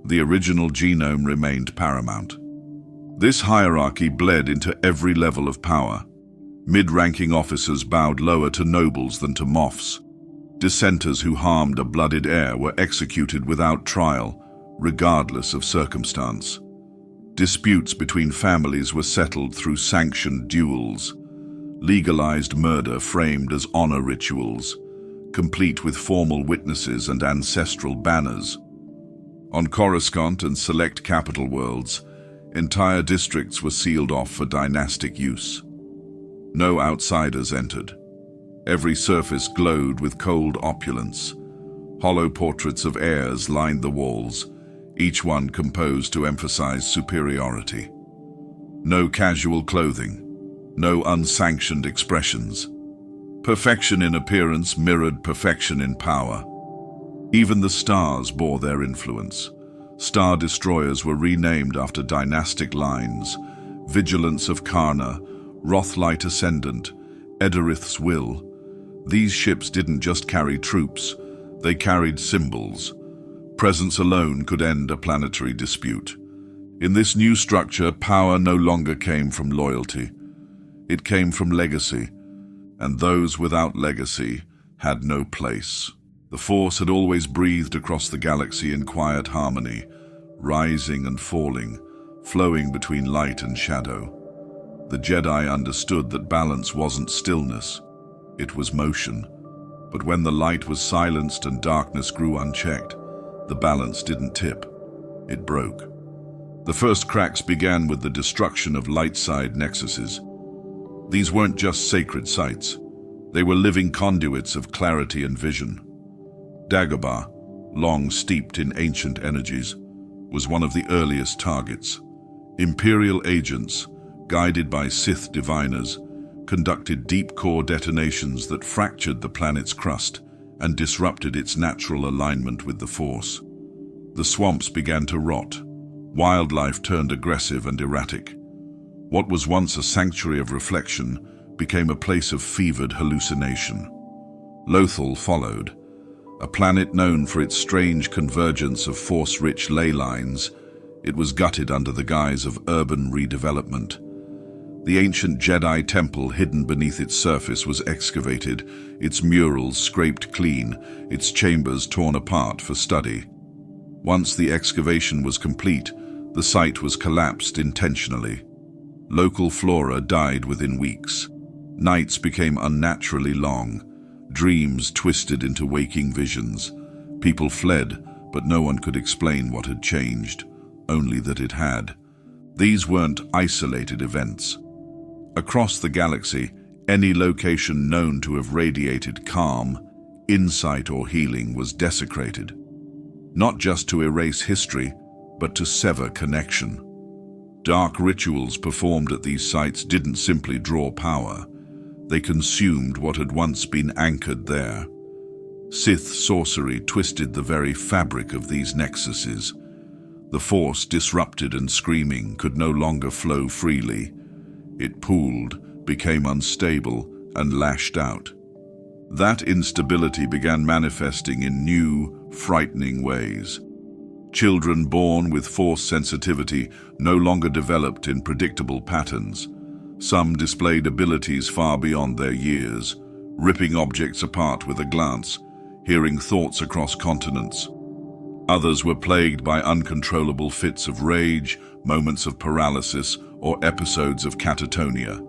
The original genome remained paramount. This hierarchy bled into every level of power. Mid-ranking officers bowed lower to nobles than to moffs. Dissenters who harmed a blooded heir were executed without trial, regardless of circumstance. Disputes between families were settled through sanctioned duels. Legalized murder framed as honor rituals, complete with formal witnesses and ancestral banners. On Coruscant and select capital worlds, entire districts were sealed off for dynastic use. No outsiders entered. Every surface glowed with cold opulence. Hollow portraits of heirs lined the walls, each one composed to emphasize superiority. No casual clothing, no unsanctioned expressions. Perfection in appearance mirrored perfection in power. Even the stars bore their influence. Star destroyers were renamed after dynastic lines: Vigilance of Karna, Wrathlight Ascendant, Edorith's Will. These ships didn't just carry troops, they carried symbols. Presence alone could end a planetary dispute. In this new structure, power no longer came from loyalty. It came from legacy, and those without legacy had no place. The Force had always breathed across the galaxy in quiet harmony, rising and falling, flowing between light and shadow. The Jedi understood that balance wasn't stillness, it was motion. But when the light was silenced and darkness grew unchecked, the balance didn't tip, it broke. The first cracks began with the destruction of light-side nexuses. These weren't just sacred sites, they were living conduits of clarity and vision. Dagobah, long steeped in ancient energies, was one of the earliest targets. Imperial agents, guided by Sith diviners, conducted deep core detonations that fractured the planet's crust and disrupted its natural alignment with the Force. The swamps began to rot. Wildlife turned aggressive and erratic. What was once a sanctuary of reflection became a place of fevered hallucination. Lothal followed, a planet known for its strange convergence of Force-rich ley lines. It was gutted under the guise of urban redevelopment. The ancient Jedi temple hidden beneath its surface was excavated, its murals scraped clean, its chambers torn apart for study. Once the excavation was complete, the site was collapsed intentionally. Local flora died within weeks. Nights became unnaturally long. Dreams twisted into waking visions. People fled, but no one could explain what had changed, only that it had. These weren't isolated events. Across the galaxy, any location known to have radiated calm, insight, or healing was desecrated. Not just to erase history, but to sever connection. Dark rituals performed at these sites didn't simply draw power. They consumed what had once been anchored there. Sith sorcery twisted the very fabric of these nexuses. The Force, disrupted and screaming, could no longer flow freely. It pooled, became unstable, and lashed out. That instability began manifesting in new, frightening ways. Children born with Force sensitivity no longer developed in predictable patterns. Some displayed abilities far beyond their years, ripping objects apart with a glance, hearing thoughts across continents. Others were plagued by uncontrollable fits of rage, moments of paralysis, or episodes of catatonia.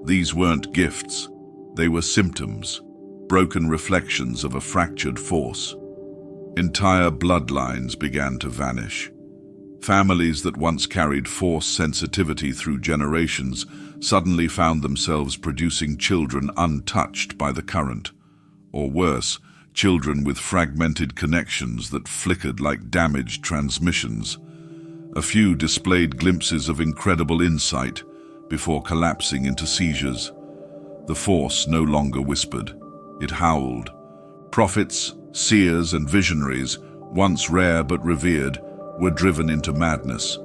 These weren't gifts, they were symptoms, broken reflections of a fractured Force. Entire bloodlines began to vanish. Families that once carried Force sensitivity through generations suddenly found themselves producing children untouched by the current. Or worse, children with fragmented connections that flickered like damaged transmissions. A few displayed glimpses of incredible insight before collapsing into seizures. The Force no longer whispered, it howled. Prophets, seers, and visionaries, once rare but revered, were driven into madness.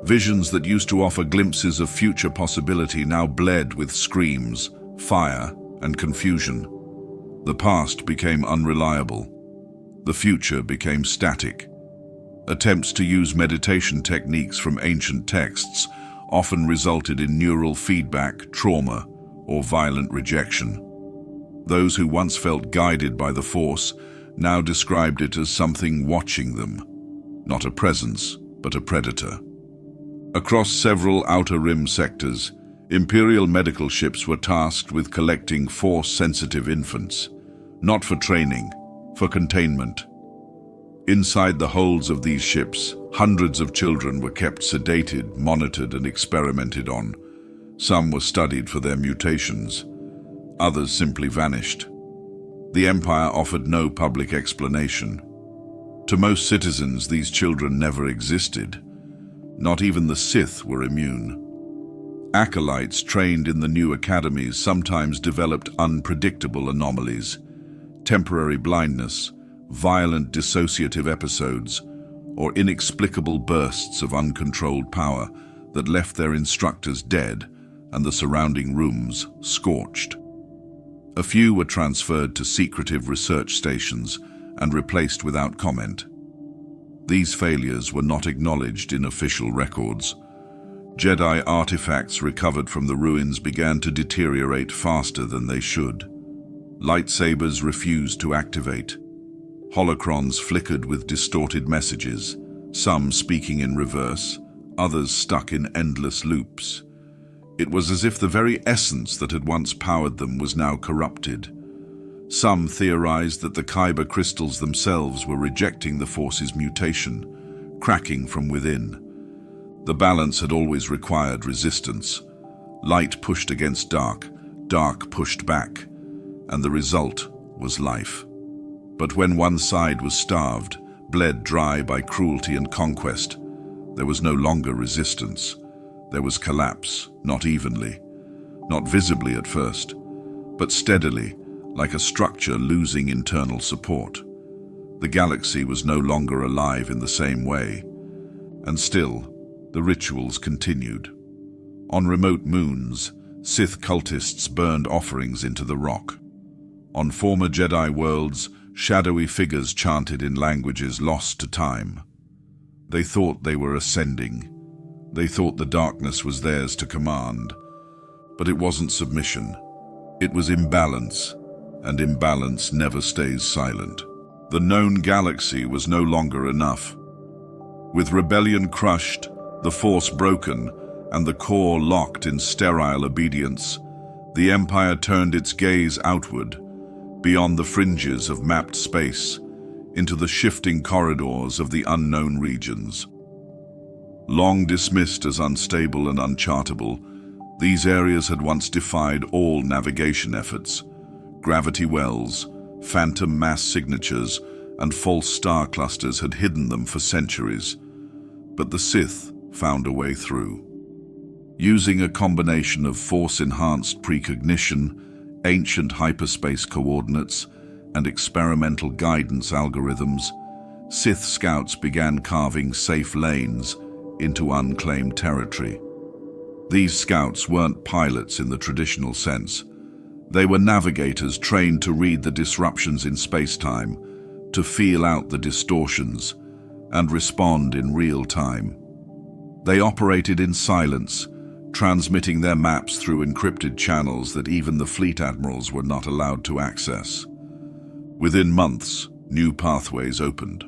Visions that used to offer glimpses of future possibility now bled with screams, fire, and confusion. The past became unreliable. The future became static. Attempts to use meditation techniques from ancient texts often resulted in neural feedback, trauma, or violent rejection. Those who once felt guided by the Force now described it as something watching them, not a presence, but a predator. Across several Outer Rim sectors, Imperial medical ships were tasked with collecting Force-sensitive infants, not for training, for containment. Inside the holds of these ships, hundreds of children were kept sedated, monitored, and experimented on. Some were studied for their mutations. Others simply vanished. The Empire offered no public explanation. To most citizens, these children never existed. Not even the Sith were immune. Acolytes trained in the new academies sometimes developed unpredictable anomalies, temporary blindness, violent dissociative episodes, or inexplicable bursts of uncontrolled power that left their instructors dead and the surrounding rooms scorched. A few were transferred to secretive research stations and replaced without comment. These failures were not acknowledged in official records. Jedi artifacts recovered from the ruins began to deteriorate faster than they should. Lightsabers refused to activate. Holocrons flickered with distorted messages, some speaking in reverse, others stuck in endless loops. It was as if the very essence that had once powered them was now corrupted. Some theorized that the Kyber crystals themselves were rejecting the Force's mutation, cracking from within. The balance had always required resistance. Light pushed against dark, dark pushed back, and the result was life. But when one side was starved, bled dry by cruelty and conquest, there was no longer resistance. There was collapse, not evenly, not visibly at first, but steadily, like a structure losing internal support. The galaxy was no longer alive in the same way, and still, the rituals continued. On remote moons, Sith cultists burned offerings into the rock. On former Jedi worlds, shadowy figures chanted in languages lost to time. They thought they were ascending. They thought the darkness was theirs to command. But it wasn't submission. It was imbalance, and imbalance never stays silent. The known galaxy was no longer enough. With rebellion crushed, the Force broken, and the core locked in sterile obedience, the Empire turned its gaze outward, beyond the fringes of mapped space, into the shifting corridors of the unknown regions. Long dismissed as unstable and unchartable, these areas had once defied all navigation efforts. Gravity wells, phantom mass signatures, and false star clusters had hidden them for centuries. But the Sith found a way through. Using a combination of Force-enhanced precognition, ancient hyperspace coordinates, and experimental guidance algorithms, Sith scouts began carving safe lanes into unclaimed territory. These scouts weren't pilots in the traditional sense. They were navigators trained to read the disruptions in space-time, to feel out the distortions, and respond in real time. They operated in silence, transmitting their maps through encrypted channels that even the fleet admirals were not allowed to access. Within months, new pathways opened.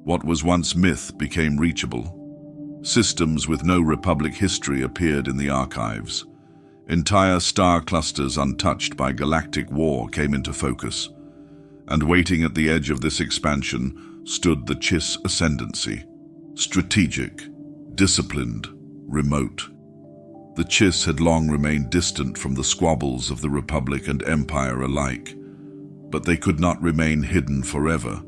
What was once myth became reachable. Systems with no Republic history appeared in the archives. Entire star clusters untouched by galactic war came into focus. And waiting at the edge of this expansion stood the Chiss ascendancy. Strategic, disciplined, remote. The Chiss had long remained distant from the squabbles of the Republic and Empire alike, but they could not remain hidden forever.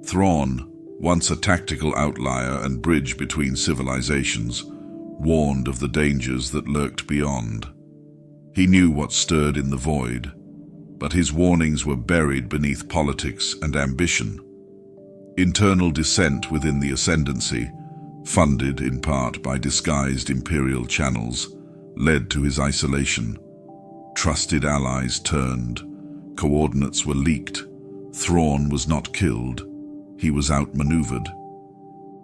Thrawn, once a tactical outlier and bridge between civilizations, warned of the dangers that lurked beyond. He knew what stirred in the void, but his warnings were buried beneath politics and ambition. Internal dissent within the Ascendancy, funded in part by disguised Imperial channels, led to his isolation. Trusted allies turned, coordinates were leaked, Thrawn was not killed, he was outmaneuvered.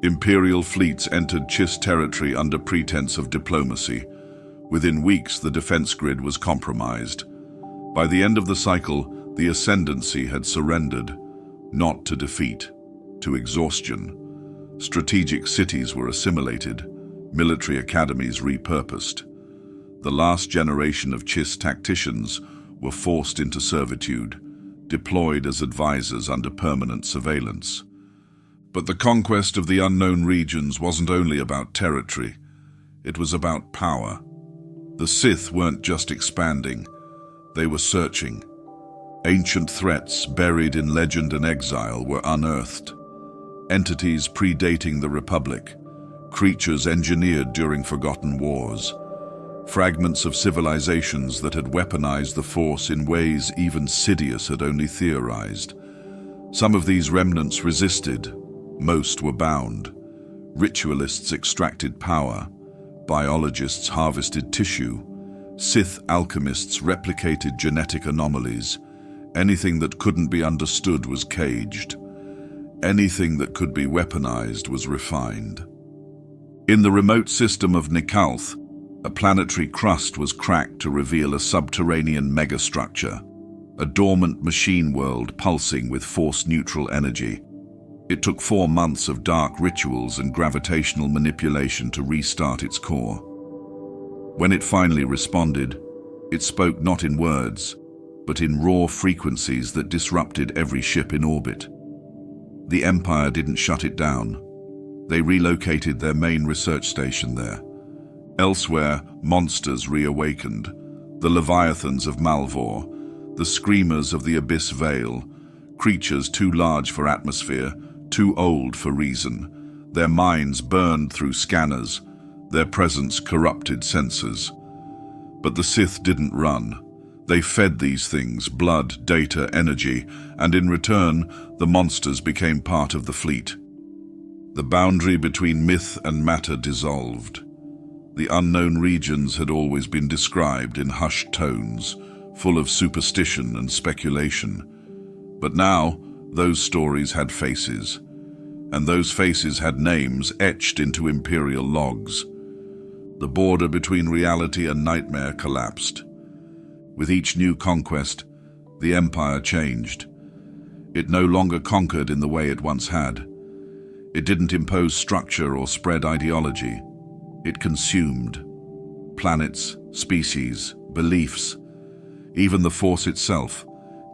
Imperial fleets entered Chiss territory under pretense of diplomacy. Within weeks, the defense grid was compromised. By the end of the cycle, the Ascendancy had surrendered, not to defeat, to exhaustion. Strategic cities were assimilated, military academies repurposed. The last generation of Chiss tacticians were forced into servitude, deployed as advisors under permanent surveillance. But the conquest of the unknown regions wasn't only about territory, it was about power. The Sith weren't just expanding, they were searching. Ancient threats buried in legend and exile were unearthed. Entities predating the Republic, creatures engineered during forgotten wars, fragments of civilizations that had weaponized the Force in ways even Sidious had only theorized. Some of these remnants resisted, most were bound. Ritualists extracted power, biologists harvested tissue, Sith alchemists replicated genetic anomalies. Anything that couldn't be understood was caged. Anything that could be weaponized was refined. In the remote system of Nikalth, a planetary crust was cracked to reveal a subterranean megastructure, a dormant machine world pulsing with force-neutral energy. It took 4 months of dark rituals and gravitational manipulation to restart its core. When it finally responded, it spoke not in words, but in raw frequencies that disrupted every ship in orbit. The Empire didn't shut it down. They relocated their main research station there. Elsewhere, monsters reawakened. The Leviathans of Malvor, the Screamers of the Abyss Vale, creatures too large for atmosphere, too old for reason. Their minds burned through scanners, their presence corrupted sensors. But the Sith didn't run. They fed these things blood, data, energy, and in return, the monsters became part of the fleet. The boundary between myth and matter dissolved. The unknown regions had always been described in hushed tones, full of superstition and speculation. But now, those stories had faces, and those faces had names etched into Imperial logs. The border between reality and nightmare collapsed. With each new conquest, the Empire changed. It no longer conquered in the way it once had. It didn't impose structure or spread ideology. It consumed planets, species, beliefs, even the Force itself,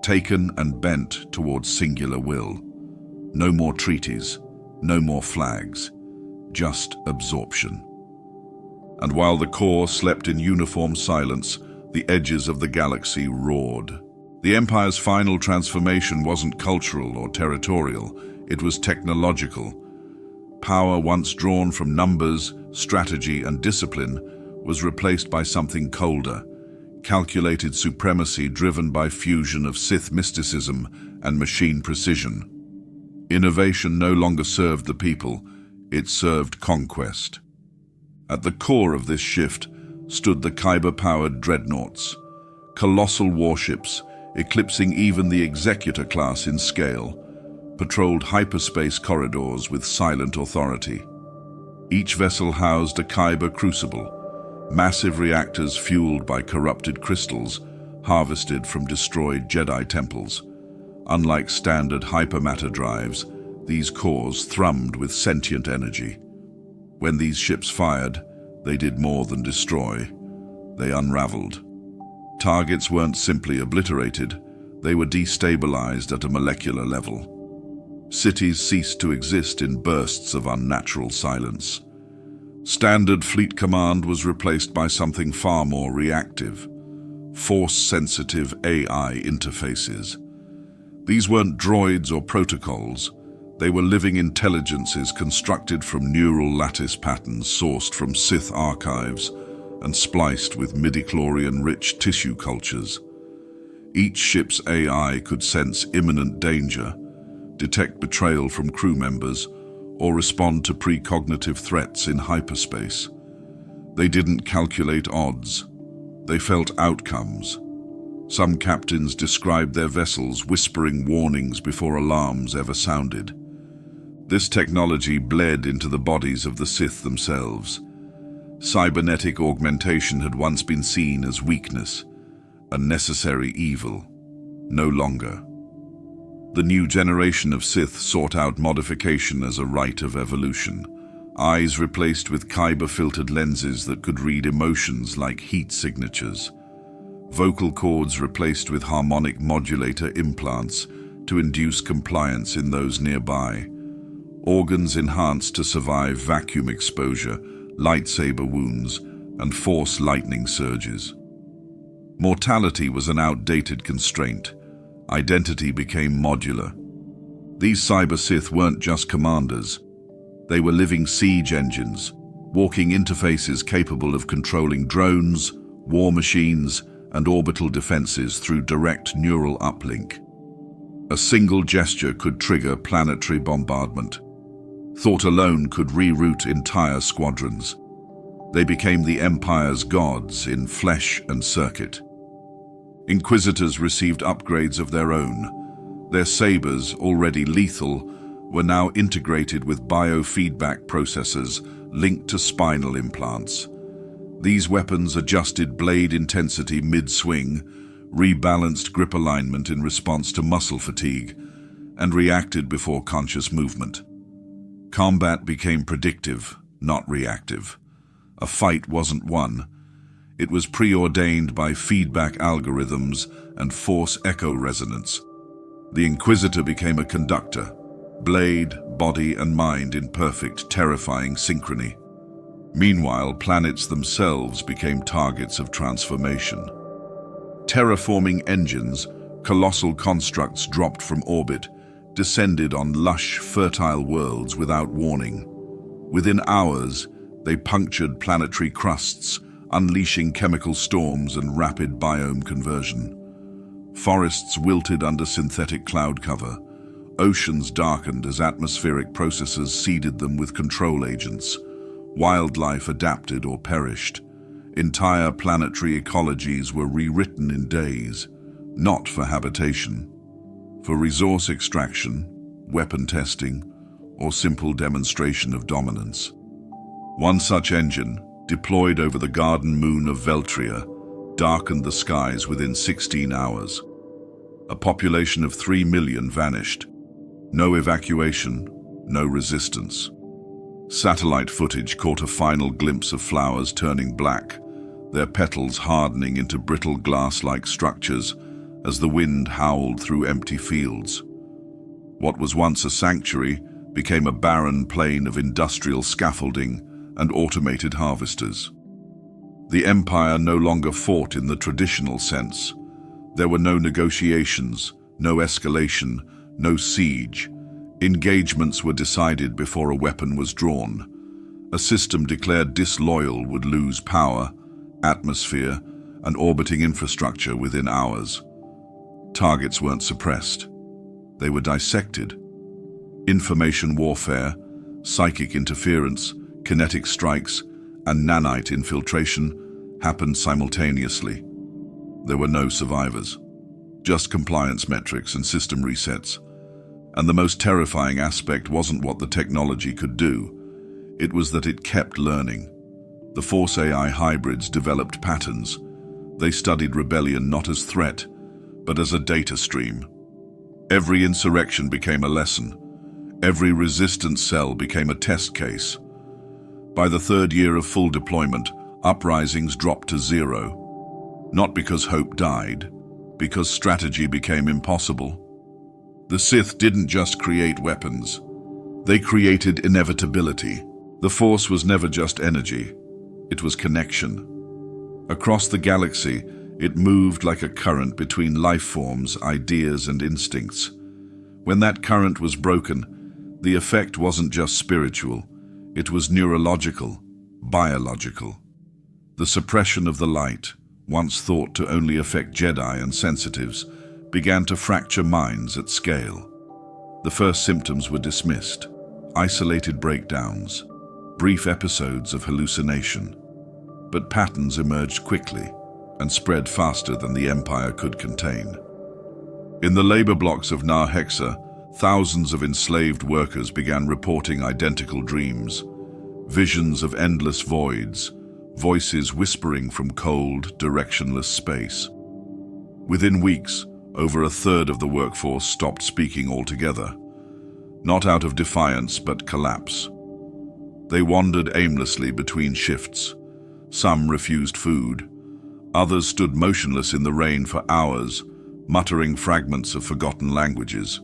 taken and bent towards singular will. No more treaties, no more flags, just absorption. And while the core slept in uniform silence, the edges of the galaxy roared. The Empire's final transformation wasn't cultural or territorial, it was technological. Power once drawn from numbers, strategy, and discipline was replaced by something colder, calculated supremacy driven by fusion of Sith mysticism and machine precision. Innovation no longer served the people, it served conquest. At the core of this shift stood the Kyber-powered dreadnoughts, colossal warships eclipsing even the Executor class in scale, patrolled hyperspace corridors with silent authority. Each vessel housed a Kyber crucible, massive reactors fueled by corrupted crystals harvested from destroyed Jedi temples. Unlike standard hypermatter drives, these cores thrummed with sentient energy. When these ships fired, they did more than destroy. They unraveled. Targets weren't simply obliterated, they were destabilized at a molecular level. Cities ceased to exist in bursts of unnatural silence. Standard fleet command was replaced by something far more reactive, force-sensitive AI interfaces. These weren't droids or protocols. They were living intelligences constructed from neural lattice patterns sourced from Sith archives and spliced with midichlorian-rich tissue cultures. Each ship's AI could sense imminent danger, detect betrayal from crew members, or respond to precognitive threats in hyperspace. They didn't calculate odds. They felt outcomes. Some captains described their vessels whispering warnings before alarms ever sounded. This technology bled into the bodies of the Sith themselves. Cybernetic augmentation had once been seen as weakness, a necessary evil. No longer. The new generation of Sith sought out modification as a rite of evolution. Eyes replaced with Kyber-filtered lenses that could read emotions like heat signatures. Vocal cords replaced with harmonic modulator implants to induce compliance in those nearby. Organs enhanced to survive vacuum exposure, lightsaber wounds, and force lightning surges. Mortality was an outdated constraint. Identity became modular. These cyber Sith weren't just commanders. They were living siege engines, walking interfaces capable of controlling drones, war machines, and orbital defenses through direct neural uplink. A single gesture could trigger planetary bombardment. Thought alone could reroute entire squadrons. They became the Empire's gods in flesh and circuit. Inquisitors received upgrades of their own. Their sabers, already lethal, were now integrated with biofeedback processors linked to spinal implants. These weapons adjusted blade intensity mid-swing, rebalanced grip alignment in response to muscle fatigue, and reacted before conscious movement. Combat became predictive, not reactive. A fight wasn't won. It was preordained by feedback algorithms and force echo resonance. The Inquisitor became a conductor, blade, body, and mind in perfect, terrifying synchrony. Meanwhile, planets themselves became targets of transformation. Terraforming engines, colossal constructs dropped from orbit, descended on lush, fertile worlds without warning. Within hours, they punctured planetary crusts, unleashing chemical storms and rapid biome conversion. Forests wilted under synthetic cloud cover. Oceans darkened as atmospheric processes seeded them with control agents. Wildlife adapted or perished. Entire planetary ecologies were rewritten in days, not for habitation, for resource extraction, weapon testing, or simple demonstration of dominance. One such engine, deployed over the garden moon of Veltria, darkened the skies within 16 hours. A population of 3 million vanished. No evacuation, no resistance. Satellite footage caught a final glimpse of flowers turning black, their petals hardening into brittle glass-like structures as the wind howled through empty fields. What was once a sanctuary became a barren plain of industrial scaffolding and automated harvesters. The Empire no longer fought in the traditional sense. There were no negotiations, no escalation, no siege. Engagements were decided before a weapon was drawn. A system declared disloyal would lose power, atmosphere, and orbiting infrastructure within hours. Targets weren't suppressed. They were dissected. Information warfare, psychic interference, kinetic strikes, and nanite infiltration happened simultaneously. There were no survivors, just compliance metrics and system resets. And the most terrifying aspect wasn't what the technology could do. It was that it kept learning. The Force AI hybrids developed patterns. They studied rebellion not as threat, but as a data stream. Every insurrection became a lesson. Every resistance cell became a test case. By the third year of full deployment, uprisings dropped to zero. Not because hope died, because strategy became impossible. The Sith didn't just create weapons. They created inevitability. The Force was never just energy. It was connection. Across the galaxy, it moved like a current between life forms, ideas, and instincts. When that current was broken, the effect wasn't just spiritual. It was neurological, biological. The suppression of the light, once thought to only affect Jedi and sensitives, began to fracture minds at scale. The first symptoms were dismissed: isolated breakdowns, brief episodes of hallucination. But patterns emerged quickly and spread faster than the Empire could contain. In the labor blocks of Nar Hexa, thousands of enslaved workers began reporting identical dreams, visions of endless voids, voices whispering from cold, directionless space. Within weeks, over a third of the workforce stopped speaking altogether, not out of defiance but collapse. They wandered aimlessly between shifts. Some refused food. Others stood motionless in the rain for hours, muttering fragments of forgotten languages.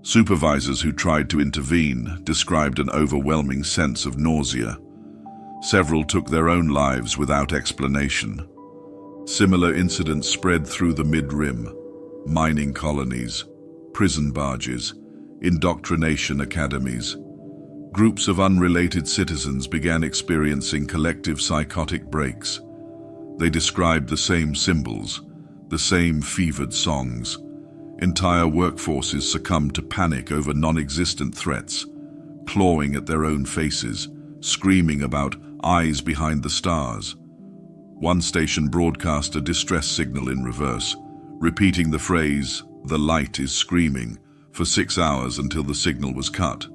Supervisors who tried to intervene described an overwhelming sense of nausea. Several took their own lives without explanation. Similar incidents spread through the Mid-Rim: mining colonies, prison barges, indoctrination academies. Groups of unrelated citizens began experiencing collective psychotic breaks. They described the same symbols, the same fevered songs. Entire workforces succumbed to panic over non-existent threats, clawing at their own faces, screaming about eyes behind the stars. One station broadcast a distress signal in reverse, repeating the phrase, "The light is screaming," for 6 hours until the signal was cut.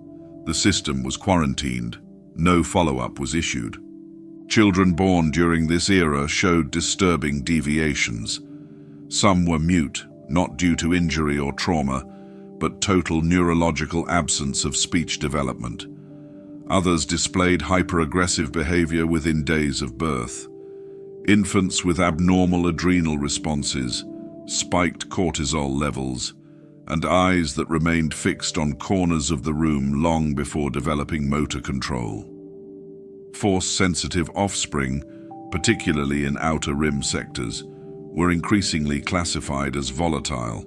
The system was quarantined, no follow-up was issued. Children born during this era showed disturbing deviations. Some were mute, not due to injury or trauma, but total neurological absence of speech development. Others displayed hyper-aggressive behavior within days of birth. Infants with abnormal adrenal responses, spiked cortisol levels, and eyes that remained fixed on corners of the room long before developing motor control. Force-sensitive offspring, particularly in outer rim sectors, were increasingly classified as volatile,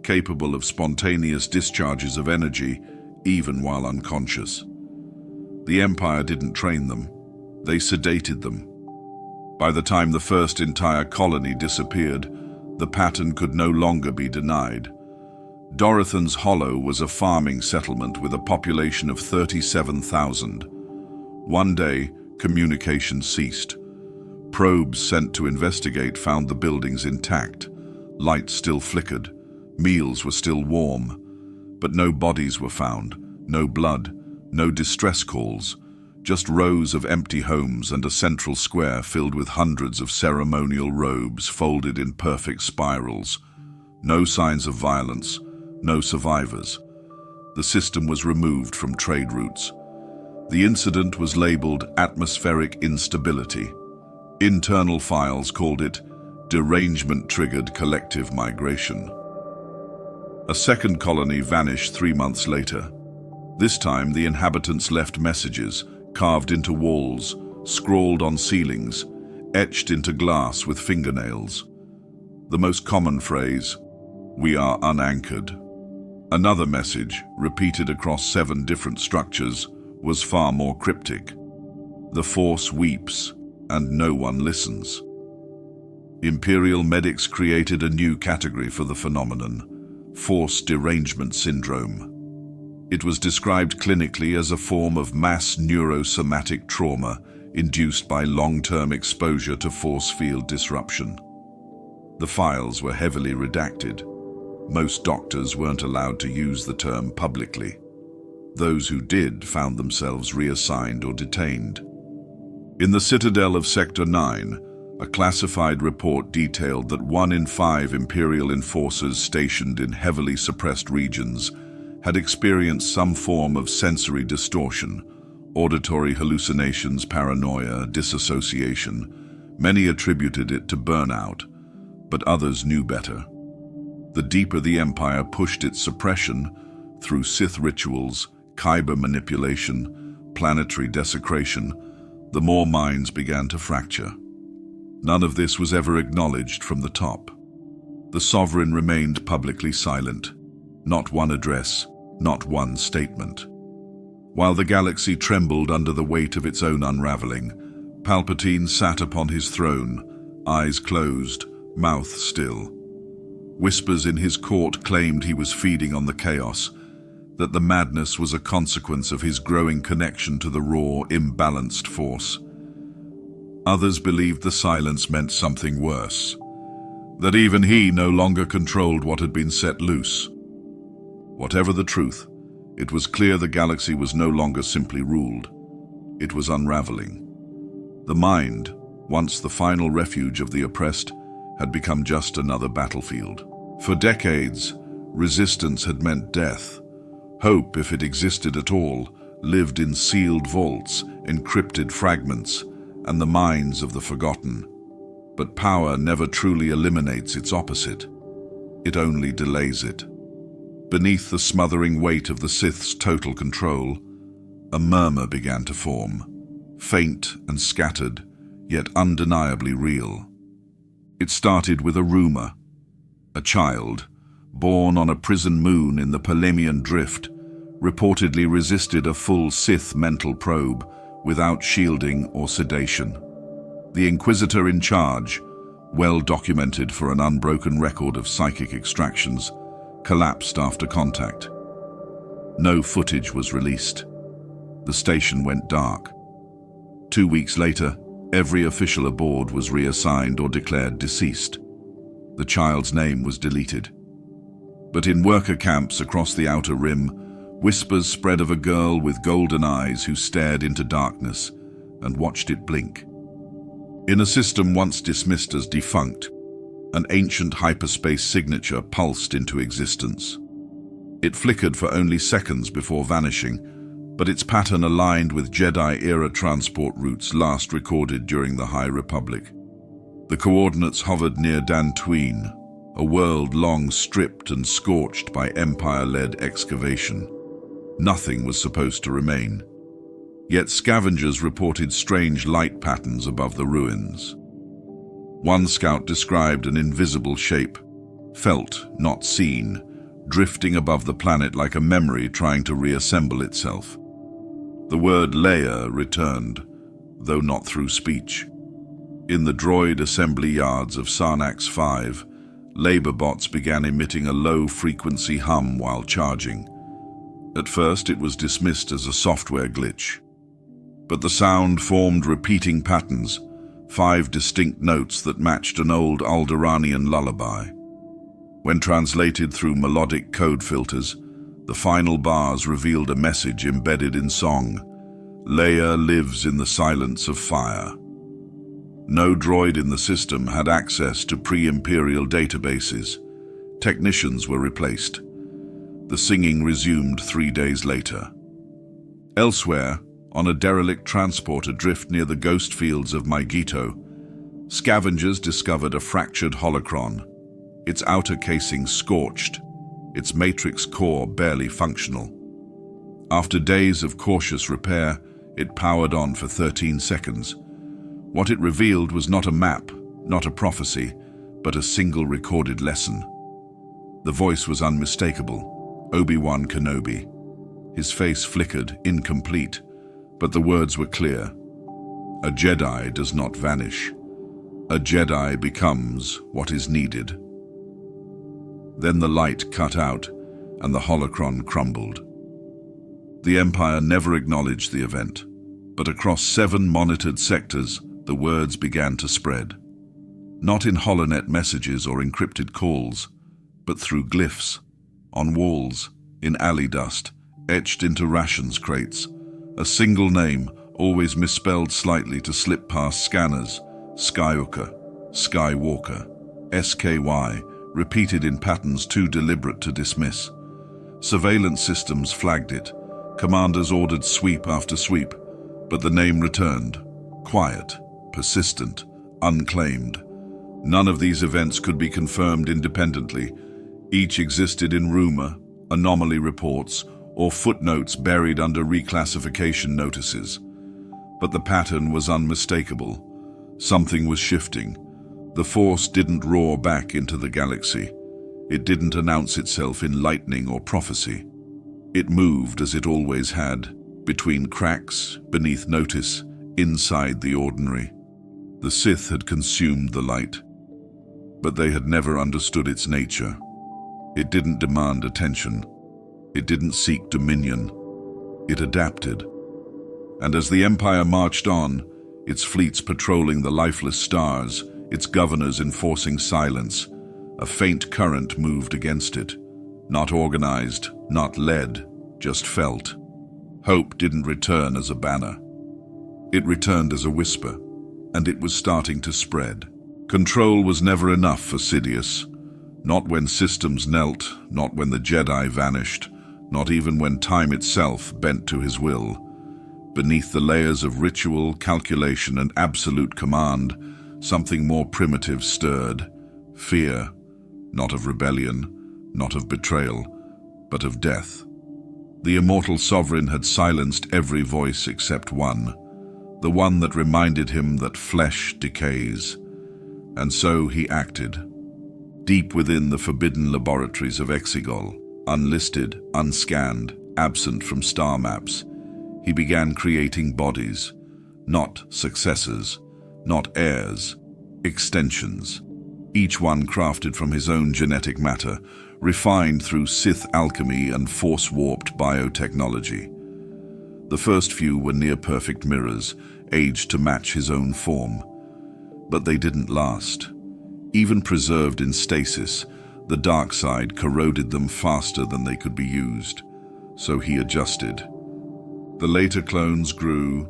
capable of spontaneous discharges of energy even while unconscious. The Empire didn't train them, they sedated them. By the time the first entire colony disappeared, the pattern could no longer be denied. Dorathan's Hollow was a farming settlement with a population of 37,000. One day, communication ceased. Probes sent to investigate found the buildings intact. Lights still flickered. Meals were still warm. But no bodies were found, no blood, no distress calls. Just rows of empty homes and a central square filled with hundreds of ceremonial robes folded in perfect spirals. No signs of violence, no survivors. The system was removed from trade routes. The incident was labeled atmospheric instability. Internal files called it derangement-triggered collective migration. A second colony vanished 3 months later. This time, the inhabitants left messages, carved into walls, scrawled on ceilings, etched into glass with fingernails. The most common phrase, "We are unanchored." Another message, repeated across 7 different structures, was far more cryptic. "The Force weeps, and no one listens." Imperial medics created a new category for the phenomenon, Force derangement syndrome. It was described clinically as a form of mass neurosomatic trauma induced by long-term exposure to force field disruption. The files were heavily redacted. Most doctors weren't allowed to use the term publicly. Those who did found themselves reassigned or detained. In the citadel of Sector 9, a classified report detailed that 1 in 5 Imperial enforcers stationed in heavily suppressed regions had experienced some form of sensory distortion, auditory hallucinations, paranoia, disassociation. Many attributed it to burnout, but others knew better. The deeper the Empire pushed its suppression, through Sith rituals, kyber manipulation, planetary desecration, the more minds began to fracture. None of this was ever acknowledged from the top. The Sovereign remained publicly silent. Not one address, not one statement. While the galaxy trembled under the weight of its own unraveling, Palpatine sat upon his throne, eyes closed, mouth still. Whispers in his court claimed he was feeding on the chaos, that the madness was a consequence of his growing connection to the raw, imbalanced force. Others believed the silence meant something worse, that even he no longer controlled what had been set loose. Whatever the truth, it was clear the galaxy was no longer simply ruled. It was unraveling. The mind, once the final refuge of the oppressed, had become just another battlefield. For decades, resistance had meant death. Hope, if it existed at all, lived in sealed vaults, encrypted fragments, and the minds of the forgotten. But power never truly eliminates its opposite. It only delays it. Beneath the smothering weight of the Sith's total control, a murmur began to form, faint and scattered, yet undeniably real. It started with a rumor. A child, born on a prison moon in the Polemian Drift, reportedly resisted a full Sith mental probe without shielding or sedation. The Inquisitor in charge, well documented for an unbroken record of psychic extractions, collapsed after contact. No footage was released. The station went dark. 2 weeks later, every official aboard was reassigned or declared deceased. The child's name was deleted. But in worker camps across the Outer Rim, Whispers spread of a girl with golden eyes who stared into darkness and watched it blink. In a system once dismissed as defunct, an ancient hyperspace signature pulsed into existence. It flickered for only seconds before vanishing, but its pattern aligned with Jedi-era transport routes last recorded during the High Republic. The coordinates hovered near Dantooine, a world long stripped and scorched by Empire-led excavation. Nothing was supposed to remain. Yet scavengers reported strange light patterns above the ruins. One scout described an invisible shape, felt, not seen, drifting above the planet like a memory trying to reassemble itself. The word Leia returned, though not through speech. In the droid assembly yards of Sarnax 5, labor bots began emitting a low-frequency hum while charging. At first, it was dismissed as a software glitch. But the sound formed repeating patterns, 5 distinct notes that matched an old Alderaanian lullaby. When translated through melodic code filters, the final bars revealed a message embedded in song: Leia lives in the silence of fire. No droid in the system had access to pre-Imperial databases. Technicians were replaced. The singing resumed 3 days later. Elsewhere, on a derelict transport adrift near the ghost fields of Maigito, scavengers discovered a fractured holocron, its outer casing scorched, its matrix core barely functional. After days of cautious repair, it powered on for 13 seconds. What it revealed was not a map, not a prophecy, but a single recorded lesson. The voice was unmistakable: Obi-Wan Kenobi. His face flickered, incomplete, but the words were clear. A Jedi does not vanish. A Jedi becomes what is needed. Then the light cut out, and the holocron crumbled. The Empire never acknowledged the event, but across 7 monitored sectors, the words began to spread. Not in holonet messages or encrypted calls, but through glyphs, on walls, in alley dust, etched into rations crates. A single name, always misspelled slightly to slip past scanners: Skywalker, Skywalker, SKY, repeated in patterns too deliberate to dismiss. Surveillance systems flagged it. Commanders ordered sweep after sweep, but the name returned, quiet, persistent, unclaimed. None of these events could be confirmed independently. Each existed in rumor, anomaly reports, or footnotes buried under reclassification notices. But the pattern was unmistakable. Something was shifting. The Force didn't roar back into the galaxy. It didn't announce itself in lightning or prophecy. It moved as it always had, between cracks, beneath notice, inside the ordinary. The Sith had consumed the light, but they had never understood its nature. It didn't demand attention. It didn't seek dominion. It adapted. And as the Empire marched on, its fleets patrolling the lifeless stars, its governors enforcing silence, a faint current moved against it. Not organized, not led, just felt. Hope didn't return as a banner. It returned as a whisper, and it was starting to spread. Control was never enough for Sidious. Not when systems knelt, not when the Jedi vanished, not even when time itself bent to his will. Beneath the layers of ritual, calculation, and absolute command, something more primitive stirred. Fear, not of rebellion, not of betrayal, but of death. The immortal sovereign had silenced every voice except one, the one that reminded him that flesh decays. And so he acted. Deep within the forbidden laboratories of Exegol, unlisted, unscanned, absent from star maps, he began creating bodies, not successors, not heirs, extensions, each one crafted from his own genetic matter, refined through Sith alchemy and force-warped biotechnology. The first few were near-perfect mirrors, aged to match his own form. But they didn't last. Even preserved in stasis, the dark side corroded them faster than they could be used. so he adjusted. The later clones grew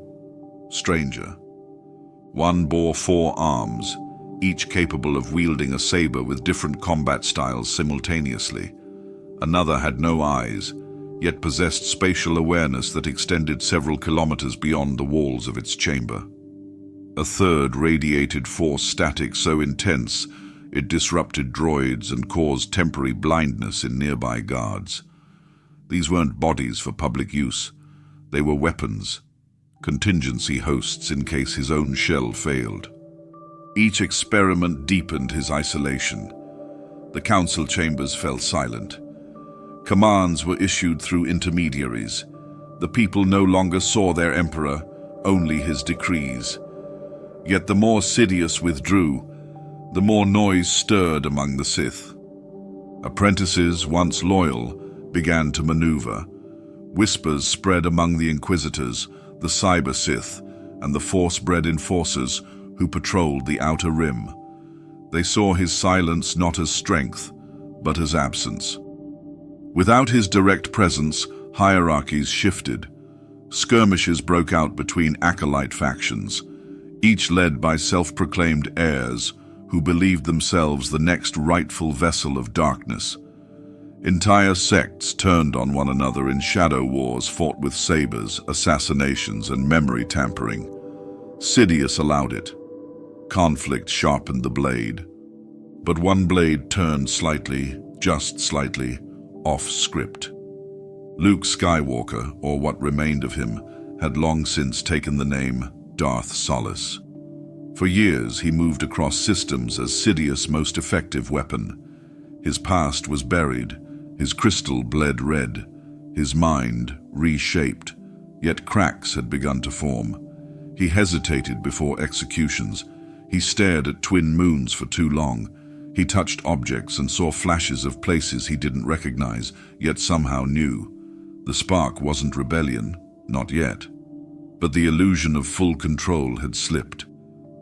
stranger. One bore 4 arms, each capable of wielding a saber with different combat styles simultaneously. Another had no eyes, yet possessed spatial awareness that extended several kilometers beyond the walls of its chamber. A third radiated force static so intense it disrupted droids and caused temporary blindness in nearby guards. These weren't bodies for public use. They were weapons, contingency hosts in case his own shell failed. Each experiment deepened his isolation. The council chambers fell silent. Commands were issued through intermediaries. The people no longer saw their emperor, only his decrees. Yet the more Sidious withdrew, the more noise stirred among the Sith. Apprentices, once loyal, began to maneuver. Whispers spread among the Inquisitors, the Cyber Sith, and the Force-bred enforcers who patrolled the Outer Rim. They saw his silence not as strength, but as absence. Without his direct presence, hierarchies shifted. Skirmishes broke out between acolyte factions, each led by self-proclaimed heirs who believed themselves the next rightful vessel of darkness. Entire sects turned on one another in shadow wars fought with sabers, assassinations, and memory tampering. Sidious allowed it. Conflict sharpened the blade. But one blade turned slightly, just slightly, off script. Luke Skywalker, or what remained of him, had long since taken the name Darth Solace. For years he moved across systems as Sidious' most effective weapon. His past was buried, his crystal bled red, his mind reshaped, yet cracks had begun to form. He hesitated before executions. He stared at twin moons for too long. He touched objects and saw flashes of places he didn't recognize, yet somehow knew. The spark wasn't rebellion, not yet. But the illusion of full control had slipped.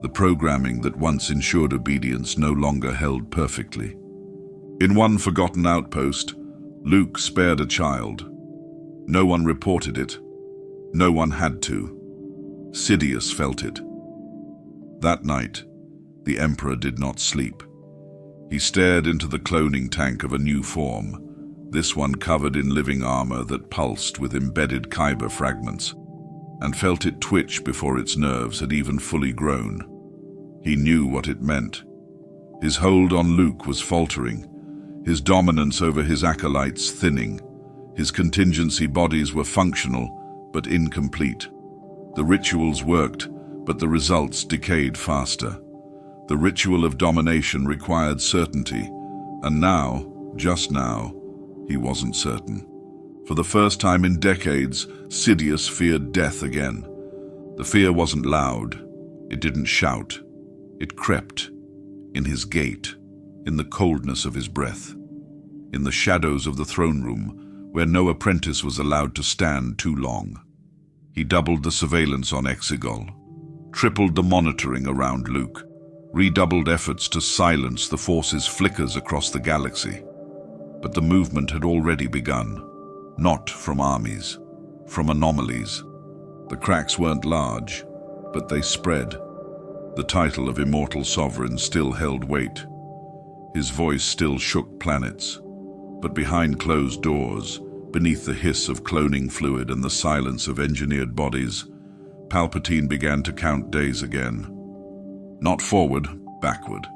The programming that once ensured obedience no longer held perfectly. In one forgotten outpost, Luke spared a child. No one reported it. No one had to. Sidious felt it. That night, the Emperor did not sleep. He stared into the cloning tank of a new form, this one covered in living armor that pulsed with embedded kyber fragments, and felt it twitch before its nerves had even fully grown. He knew what it meant. His hold on Luke was faltering, his dominance over his acolytes thinning. His contingency bodies were functional, but incomplete. The rituals worked, but the results decayed faster. The ritual of domination required certainty, and now, just now, he wasn't certain. For the first time in decades, Sidious feared death again. The fear wasn't loud. It didn't shout. It crept, in his gait, in the coldness of his breath, in the shadows of the throne room, where no apprentice was allowed to stand too long. He doubled the surveillance on Exegol, tripled the monitoring around Luke, redoubled efforts to silence the Force's flickers across the galaxy. But the movement had already begun, not from armies, from anomalies. The cracks weren't large, but they spread. The title of Immortal Sovereign still held weight. His voice still shook planets. But behind closed doors, beneath the hiss of cloning fluid and the silence of engineered bodies, Palpatine began to count days again. Not forward, backward.